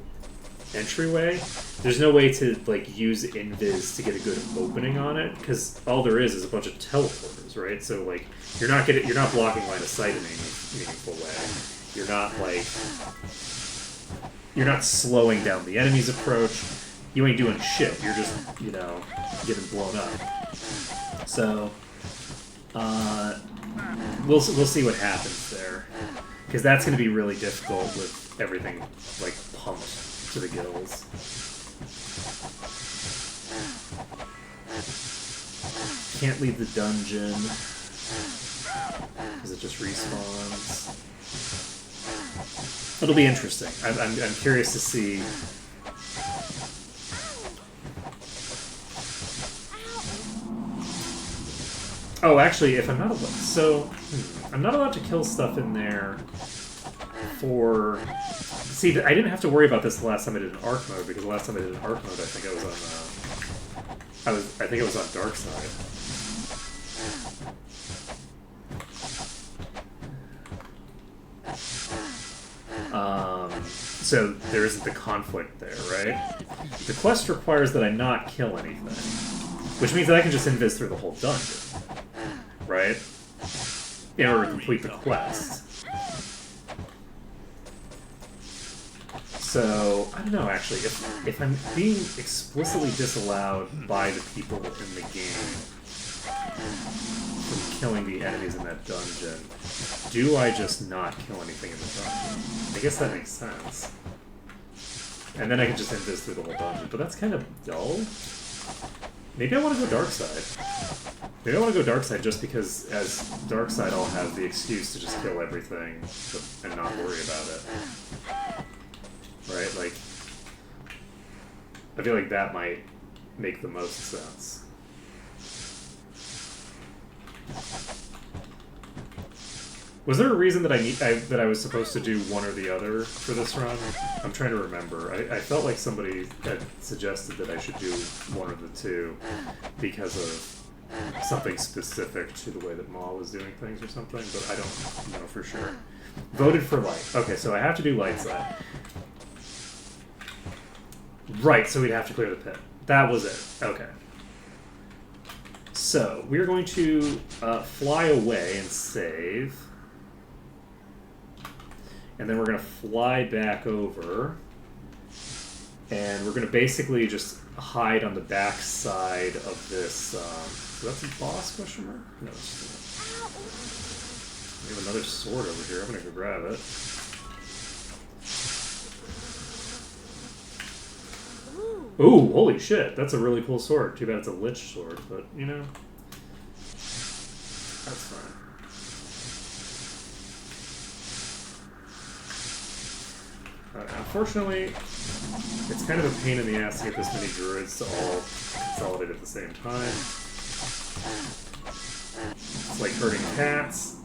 entryway, there's no way to like use invis to get a good opening on it, because all there is a bunch of teleporters, right? So like you're not blocking line of sight in any meaningful way. You're not slowing down the enemy's approach. You ain't doing shit. You're just, getting blown up. So, we'll see what happens there, because that's going to be really difficult with everything like pumped to the gills. Can't leave the dungeon because it just respawns. It'll be interesting. I'm curious to see. Oh, actually, if I'm not allowed, I'm not allowed to kill stuff in there. See, I didn't have to worry about this the last time I did an arc mode, because the last time I did an arc mode, I think I was on dark side. So there isn't the conflict there, right? The quest requires that I not kill anything, which means that I can just invis through the whole dungeon, right? In order to complete the quest. So, I don't know, actually, if I'm being explicitly disallowed by the people in the game from killing the enemies in that dungeon, do I just not kill anything in the dungeon? I guess that makes sense. And then I can just invis through the whole dungeon, but that's kind of dull. Maybe I want to go dark side. Maybe I want to go dark side just because as dark side I'll have the excuse to just kill everything and not worry about it. Right? Like, I feel like that might make the most sense. Was there a reason that that I was supposed to do one or the other for this run? I'm trying to remember. I felt like somebody had suggested that I should do one of the two because of something specific to the way that Maw was doing things or something, but I don't know for sure. Voted for light. Okay, so I have to do light side. Right, so we'd have to clear the pit. That was it. Okay. So, we're going to fly away and save. And then we're going to fly back over. And we're going to basically just hide on the back side of this. So that's a boss question mark? No, it's just we have another sword over here. I'm going to go grab it. Ooh, holy shit. That's a really cool sword. Too bad it's a lich sword, but, that's fine. Unfortunately, it's kind of a pain in the ass to get this many druids to all consolidate at the same time. It's like herding cats.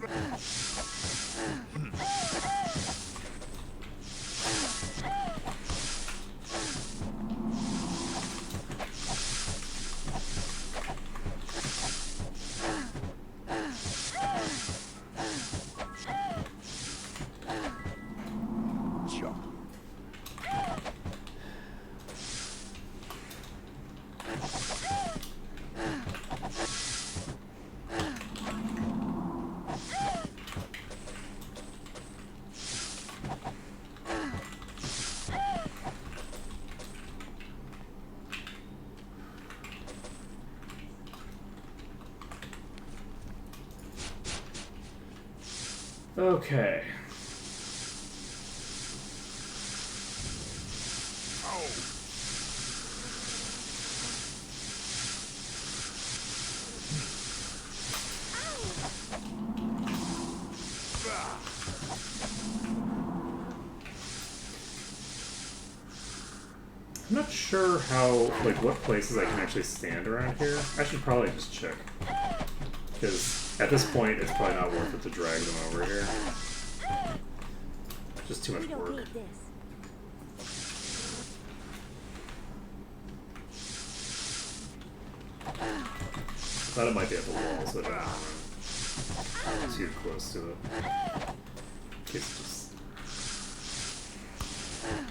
Okay. I'm not sure how, like, what places I can actually stand around here. I should probably just check. Because at this point, it's probably not worth it to drag them over here. Just too much We don't work. need this. Thought it might be at the wall, so I don't want to too close to it. In case it just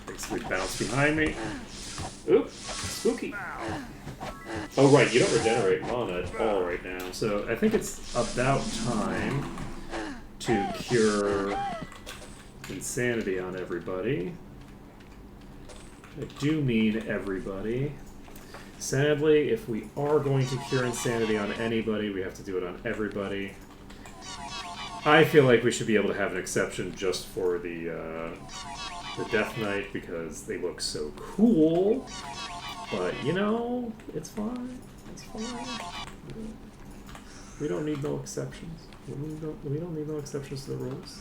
basically bounce behind me. Oop! Spooky! Oh right, you don't regenerate mana at all right now, so I think it's about time to cure insanity on everybody. I do mean everybody. Sadly, if we are going to cure insanity on anybody, we have to do it on everybody. I feel like we should be able to have an exception just for the Death Knight because they look so cool. But, you know, it's fine. It's fine. We don't need no exceptions. We don't need no exceptions to the rules.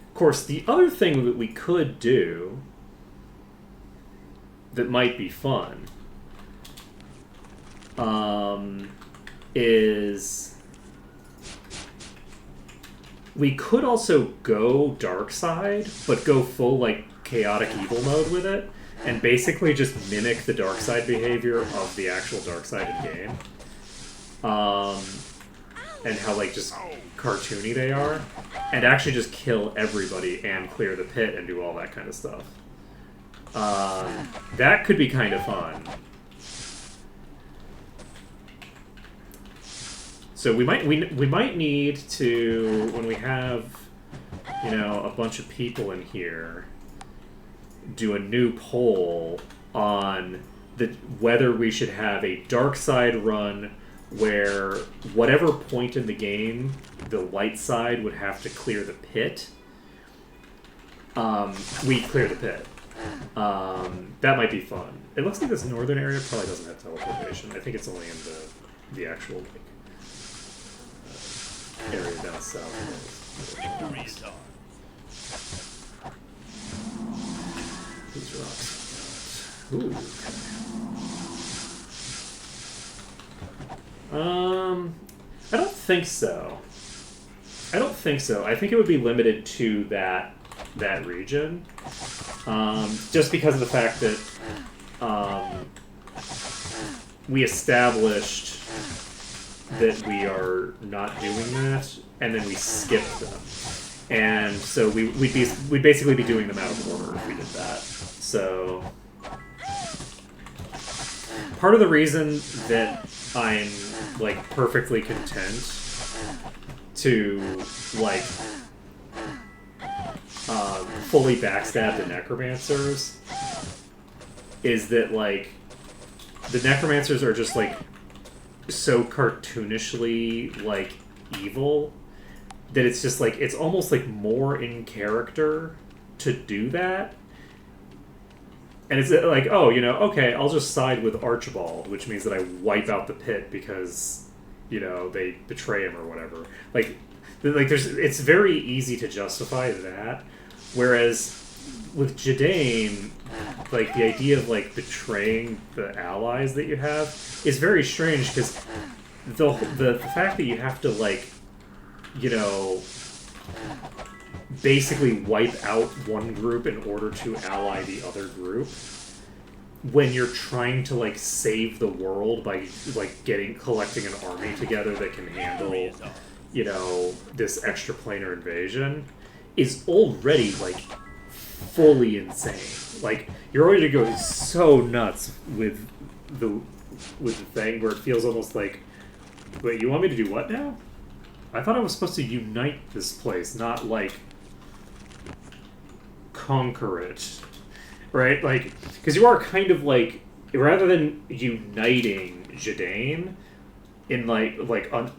Of course, the other thing that we could do that might be fun is we could also go dark side, but go full like chaotic evil mode with it, and basically just mimic the dark side behavior of the actual dark side in game. And how like just cartoony they are, and actually just kill everybody and clear the pit and do all that kind of stuff. That could be kind of fun. So we might need to, when we have, you know, a bunch of people in here, do a new poll on whether we should have a dark side run where whatever point in the game the light side would have to clear the pit, we clear the pit. That might be fun. It looks like this northern area probably doesn't have teleportation. I think it's only in the actual like, area down south. Victory is ours. These rocks. Ooh. I don't think so. I don't think so. I think it would be limited to that region, just because of the fact that we established that we are not doing that, and then we skipped them, and so we'd basically be doing them out of order if we did that. So part of the reason that I'm like perfectly content to like fully backstab the necromancers is that like the necromancers are just like so cartoonishly like evil that it's just like it's almost like more in character to do that. And it's like, oh, you know, okay, I'll just side with Archibald, which means that I wipe out the pit because, you know, they betray him or whatever. Like it's very easy to justify that. Whereas with Jadane, like the idea of like betraying the allies that you have is very strange because the fact that you have to like, you know, basically wipe out one group in order to ally the other group when you're trying to like save the world by like collecting an army together that can handle, you know, this extraplanar invasion is already like fully insane. Like you're already going so nuts with the thing where it feels almost like, wait, you want me to do what now? I thought I was supposed to unite this place, not like conquer it, right? Like, because you are kind of like, rather than uniting Jadane in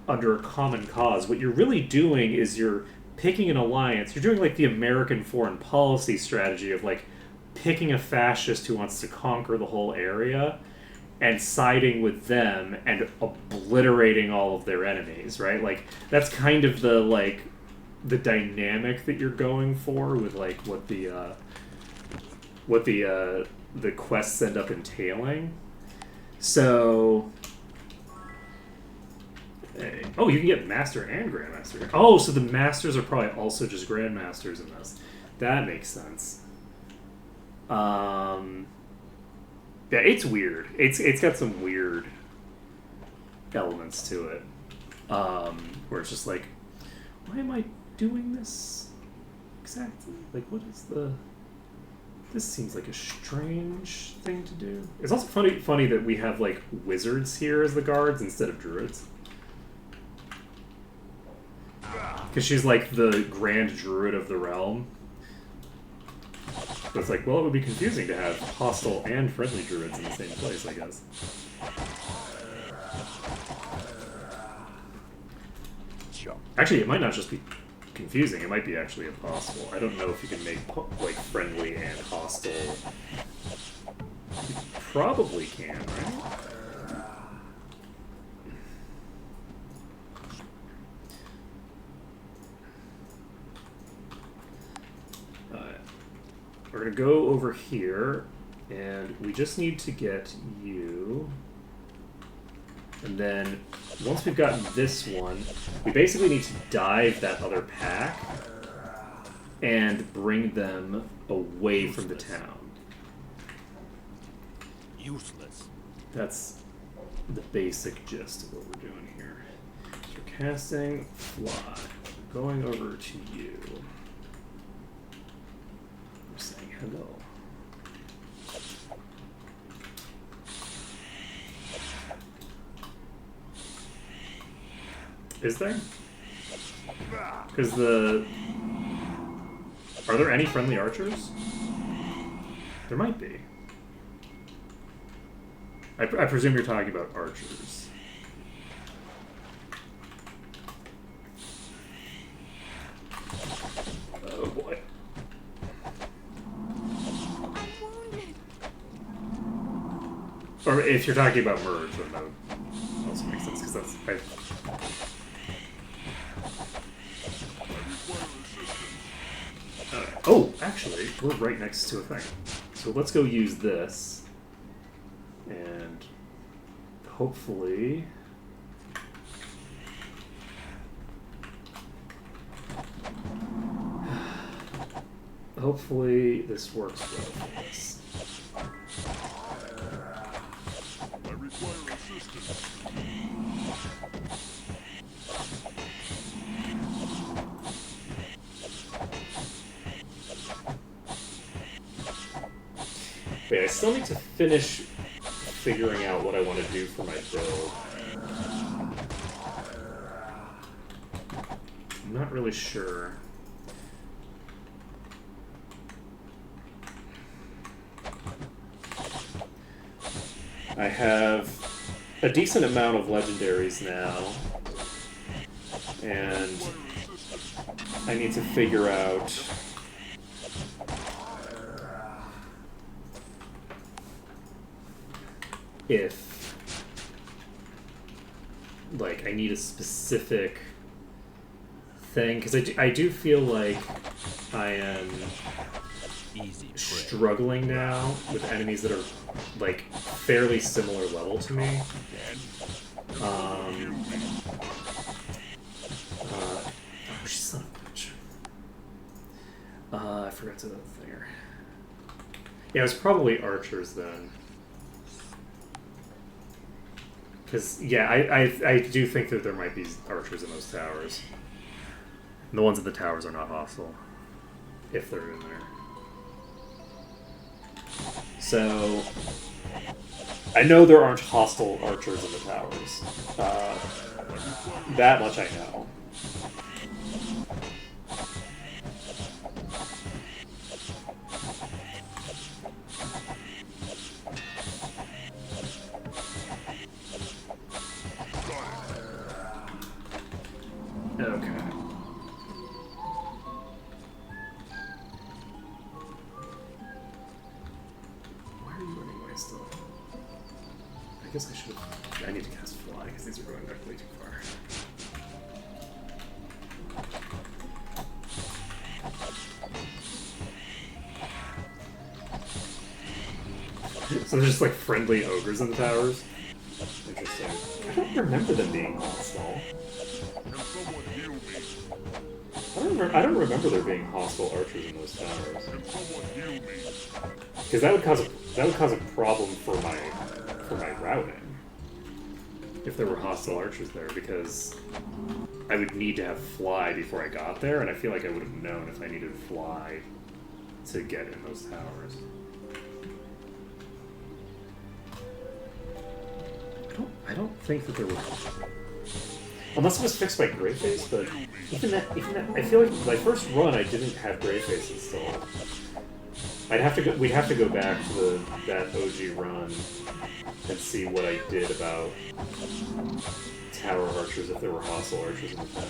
under a common cause, what you're really doing is you're picking an alliance. You're doing like the American foreign policy strategy of like picking a fascist who wants to conquer the whole area and siding with them and obliterating all of their enemies, right? Like that's kind of the like the dynamic that you're going for with like what the quests end up entailing. So oh, you can get Master and Grandmaster. Oh, so the Masters are probably also just Grandmasters in this. That makes sense. Yeah, it's weird. It's got some weird elements to it. Where it's just like, why am I doing this exactly? Like, what is the... This seems like a strange thing to do. It's also funny that we have, like, wizards here as the guards instead of druids. Because she's, like, the Grand Druid of the realm. So it's like, well, it would be confusing to have hostile and friendly druids in the same place, I guess. Actually, it might not just be confusing, it might be actually impossible. I don't know if you can make, like, friendly and hostile. You probably can, right? We're going to go over here, and we just need to get you. And then, once we've gotten this one, we basically need to dive that other pack and bring them away from the town. Useless. That's the basic gist of what we're doing here. So we're casting fly. Going over to you. We're saying hello. Is there? Because are there any friendly archers? There might be. I presume you're talking about archers. Oh boy. I'm wounded. Or if you're talking about merge, then that would also make sense, because that's... Oh, actually, we're right next to a thing. So let's go use this. And hopefully... Hopefully this works well for us. I require assistance. Wait, I still need to finish figuring out what I want to do for my build. I'm not really sure. I have a decent amount of legendaries now, and I need to figure out if, like, I need a specific thing, because I do feel like I am struggling now with enemies that are, like, fairly similar level to me. Oh, son of a bitch. I forgot to there. Yeah, it was probably archers then. Because, yeah, I do think that there might be archers in those towers. And the ones in the towers are not hostile, if they're in there. So, I know there aren't hostile archers in the towers. That much I know. Okay. Where are you anyway still? guess I should have... I need to cast Fly, because these are going back way too far. So there's just like friendly ogres in the towers? Interesting. I don't remember them being hostile. Can someone heal me? I don't remember there being hostile archers in those towers. Can someone heal me? Because that would cause a problem for my routing. If there were hostile archers there, because I would need to have Fly before I got there, and I feel like I would have known if I needed Fly to get in those towers. I don't think that there were... Unless it was fixed by Greyface, but even that, I feel like my first run I didn't have Greyface installed. We'd have to go back to that OG run and see what I did about tower archers if there were hostile archers in the tower.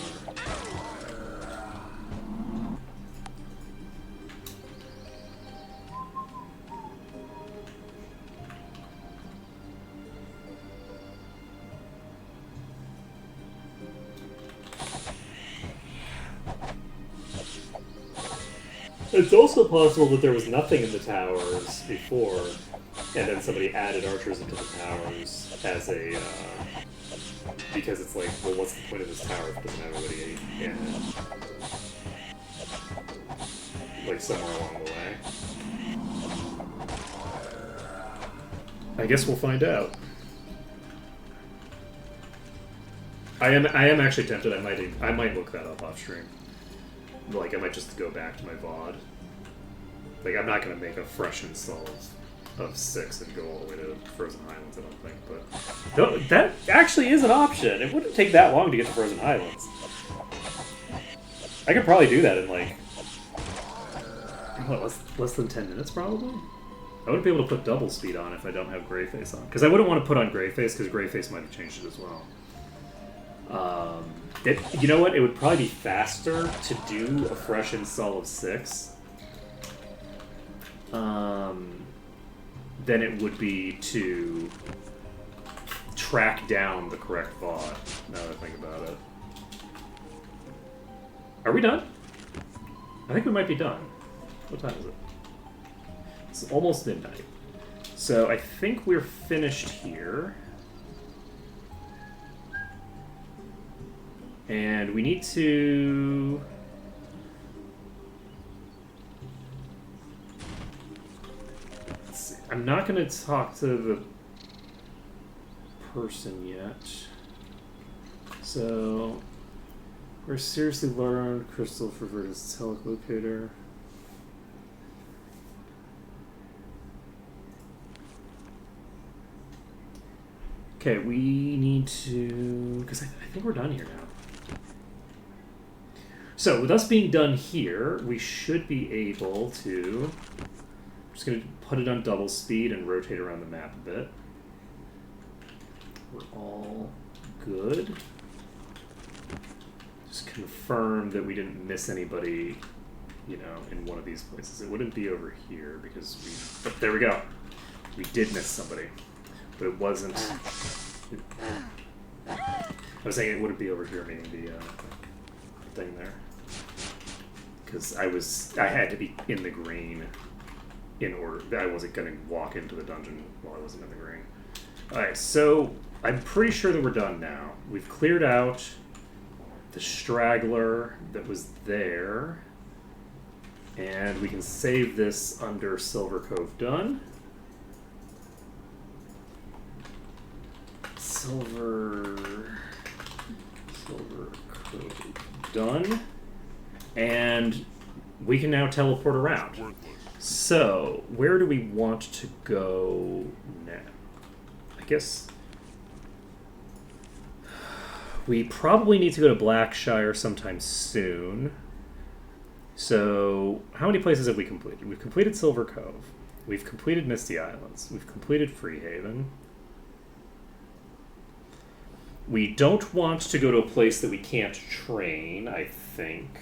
It's also possible that there was nothing in the towers before, and then somebody added archers into the towers as a, because it's like, well, what's the point of this tower if it doesn't have anybody in it? Like, somewhere along the way. I guess we'll find out. I am actually tempted. I might look that up off stream. Like, I might just go back to my VOD. Like, I'm not going to make a fresh install of 6 and go all the way to Frozen Highlands, I don't think, but... No, that actually is an option! It wouldn't take that long to get to Frozen Highlands. I could probably do that in, like... What, less than 10 minutes, probably? I wouldn't be able to put double speed on if I don't have Greyface on. Because I wouldn't want to put on Greyface, because Greyface might have changed it as well. You know what? It would probably be faster to do a fresh install of 6 than it would be to track down the correct VOD, now that I think about it. Are we done? I think we might be done. What time is it? It's almost midnight. So I think we're finished here. And we need to... Let's see. I'm not going to talk to the person yet. So... We're seriously learned Crystal for Vertus telelocator. Okay, we need to... Because I think we're done here now. So, with us being done here, we should be able to... I'm just going to put it on double speed and rotate around the map a bit. We're all good. Just confirm that we didn't miss anybody, you know, in one of these places. It wouldn't be over here because we... But there we go. We did miss somebody. But it wasn't... I was saying it wouldn't be over here, meaning the thing there. Because I had to be in the green in order... I wasn't going to walk into the dungeon while I wasn't in the green. Alright, so I'm pretty sure that we're done now. We've cleared out the straggler that was there. And we can save this under Silver Cove done. Silver Cove done. And we can now teleport around. So, where do we want to go now? I guess we probably need to go to Blackshire sometime soon. So, how many places have we completed? We've completed Silver Cove. We've completed Misty Islands. We've completed Freehaven. We don't want to go to a place that we can't train, I think.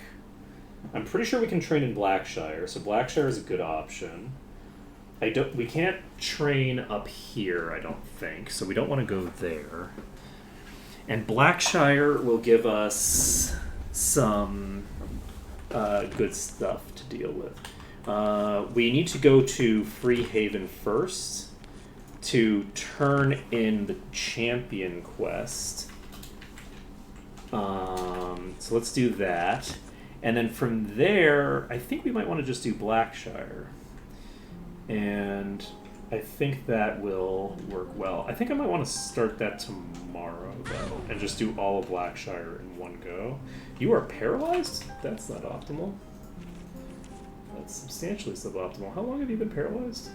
I'm pretty sure we can train in Blackshire, so Blackshire is a good option. We can't train up here, I don't think, so we don't want to go there. And Blackshire will give us some good stuff to deal with. We need to go to Freehaven first to turn in the champion quest. So let's do that. And then from there, I think we might want to just do Blackshire. And I think that will work well. I think I might want to start that tomorrow, though, and just do all of Blackshire in one go. You are paralyzed? That's not optimal. That's substantially suboptimal. How long have you been paralyzed?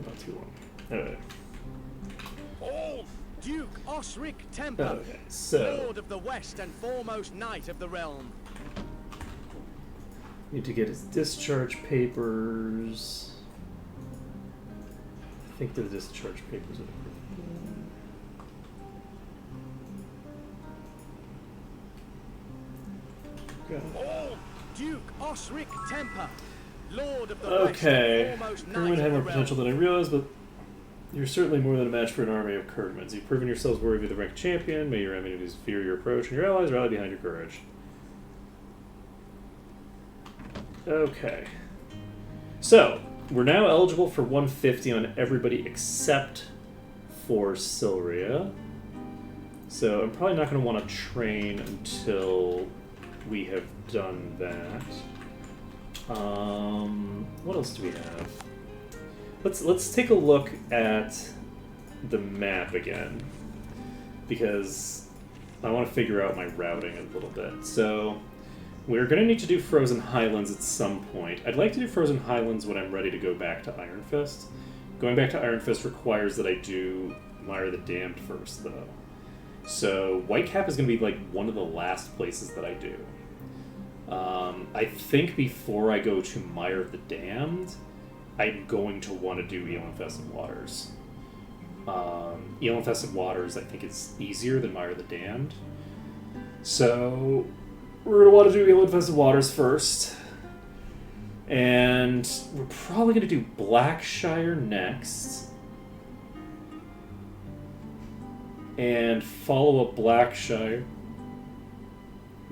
Not too long. Alright. All Duke Osric Temper, Okay, so Lord of the West and foremost knight of the realm. need to get his discharge papers. I think the discharge papers are the All Duke Osric Temper, Lord of the West Okay. and foremost knight Kerman of had the more potential realm. than I realized, but you're certainly more than a match for an army of Kermans. You've proven yourselves worthy of the rank champion. May your enemies fear your approach, and your allies rally behind your courage. Okay. So, we're now eligible for 150 on everybody except for Silria. So, I'm probably not going to want to train until we have done that. What else do we have? Let's take a look at the map again, because I want to figure out my routing a little bit. So we're going to need to do Frozen Highlands at some point. I'd like to do Frozen Highlands when I'm ready to go back to Iron Fist. Going back to Iron Fist requires that I do Mire the Damned first, though. So Whitecap is going to be like one of the last places that I do. I think before I go to Mire the Damned, I'm going to want to do Eel-Infested Waters. Eel-Infested Waters, I think, is easier than Mire the Damned. So we're going to want to do Eel-Infested Waters first. And we're probably going to do Blackshire next. And follow up Blackshire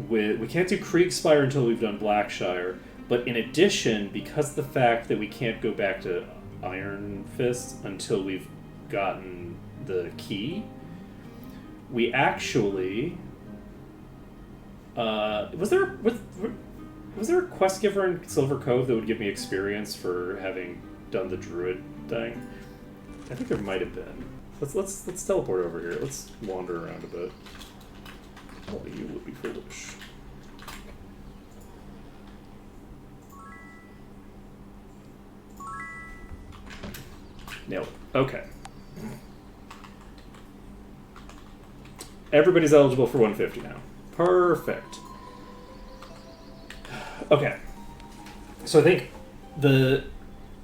with... We can't do Kriegspire until we've done Blackshire. But in addition, because of the fact that we can't go back to Iron Fist until we've gotten the key, we actually... was there a quest giver in Silver Cove that would give me experience for having done the druid thing? I think there might have been. Let's teleport over here. Let's wander around a bit. Oh, you would be foolish. Nailed it. Okay. Everybody's eligible for 150 now. Perfect. Okay. So I think the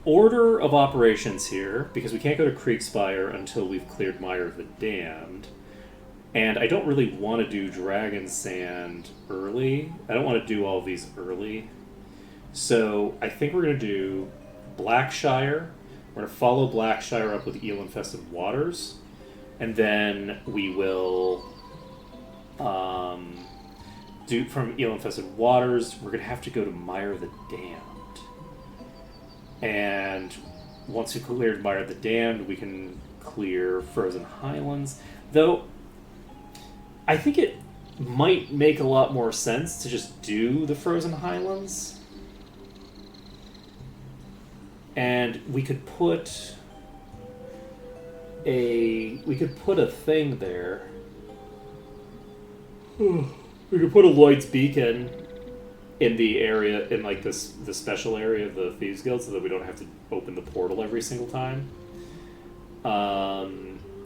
order of operations here, because we can't go to Kriegspire until we've cleared Mire of the Damned, and I don't really want to do Dragon Sand early. I don't want to do all of these early. So I think we're going to do Blackshire. We're going to follow Blackshire up with Eel-Infested Waters. And then we will do from Eel-Infested Waters, we're going to have to go to Mire the Damned. And once we cleared Mire the Damned, we can clear Frozen Highlands. Though, I think it might make a lot more sense to just do the Frozen Highlands. And we could put a thing there. We could put a Lloyd's Beacon in the area, in like the special area of the Thieves Guild, so that we don't have to open the portal every single time.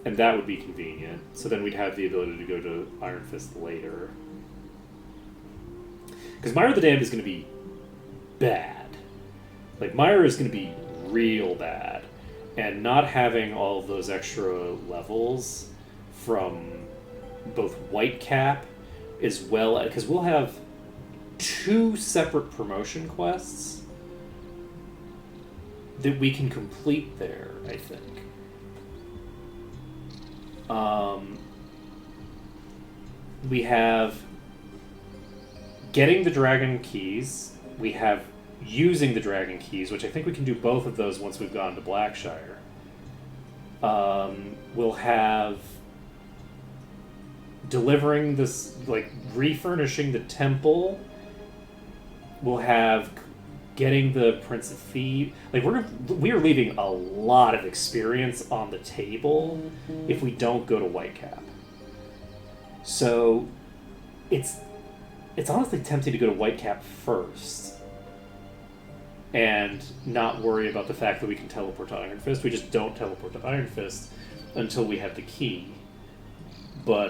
And that would be convenient. So then we'd have the ability to go to Iron Fist later. Because Mire the Damned is going to be bad. Like, Mire is going to be real bad. And not having all of those extra levels from both Whitecap as well, because we'll have 2 separate promotion quests that we can complete there, I think. We have getting the dragon keys. We have using the dragon keys, which I think we can do both of those once we've gone to Blackshire. We'll have delivering this, like, refurnishing the temple. We'll have getting the Prince of Thieves. Like, we are leaving a lot of experience on the table if we don't go to Whitecap. So it's honestly tempting to go to Whitecap first and not worry about the fact that we can teleport to Iron Fist. We just don't teleport to Iron Fist until we have the key. But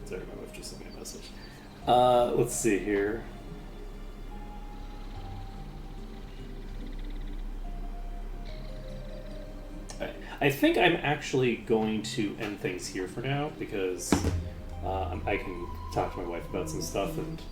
sorry, my wife just sent me a message. Let's see here. I think I'm actually going to end things here for now because I can talk to my wife about some stuff and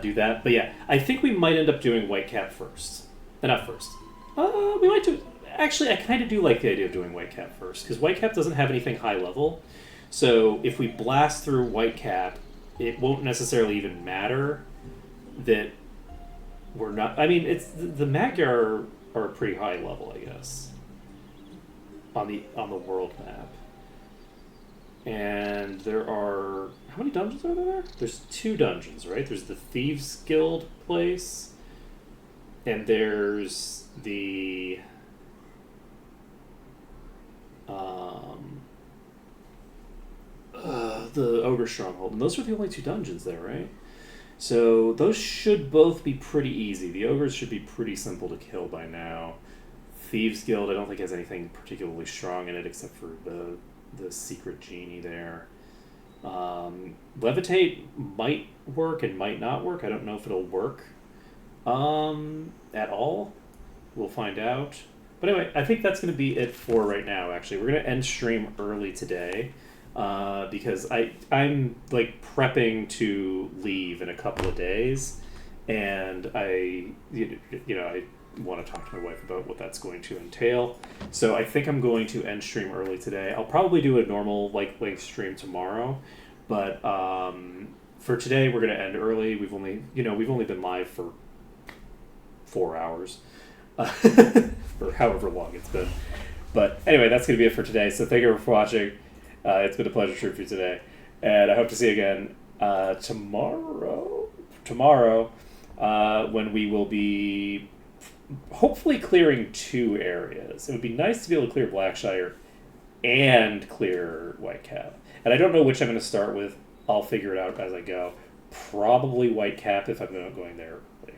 do that. But yeah, I think we might end up doing Whitecap first. Not first. We might do... Actually, I kind of do like the idea of doing Whitecap first because Whitecap doesn't have anything high level. So if we blast through Whitecap, it won't necessarily even matter that we're not... I mean, it's the Magyar are pretty high level, I guess. On the world map. And there are... How many dungeons are there? There's 2 dungeons, right? There's the Thieves Guild place. And there's the... the Ogre Stronghold. And those are the only 2 dungeons there, right? So those should both be pretty easy. The Ogres should be pretty simple to kill by now. Thieves Guild, I don't think has anything particularly strong in it except for the secret genie there. Levitate might work and might not work. I don't know if it'll work at all. We'll find out. But anyway, I think that's going to be it for right now, actually. We're going to end stream early today because I'm like prepping to leave in a couple of days. And I want to talk to my wife about what that's going to entail. So I think I'm going to end stream early today. I'll probably do a normal length stream tomorrow, but for today we're going to end early. We've only been live for 4 hours, or however long it's been. But anyway, that's going to be it for today. So thank you for watching. It's been a pleasure shooting for you today, and I hope to see you again tomorrow. When we will be hopefully clearing 2 areas. It would be nice to be able to clear Blackshire and clear Whitecap. And I don't know which I'm going to start with. I'll figure it out as I go. Probably Whitecap if I'm going there early.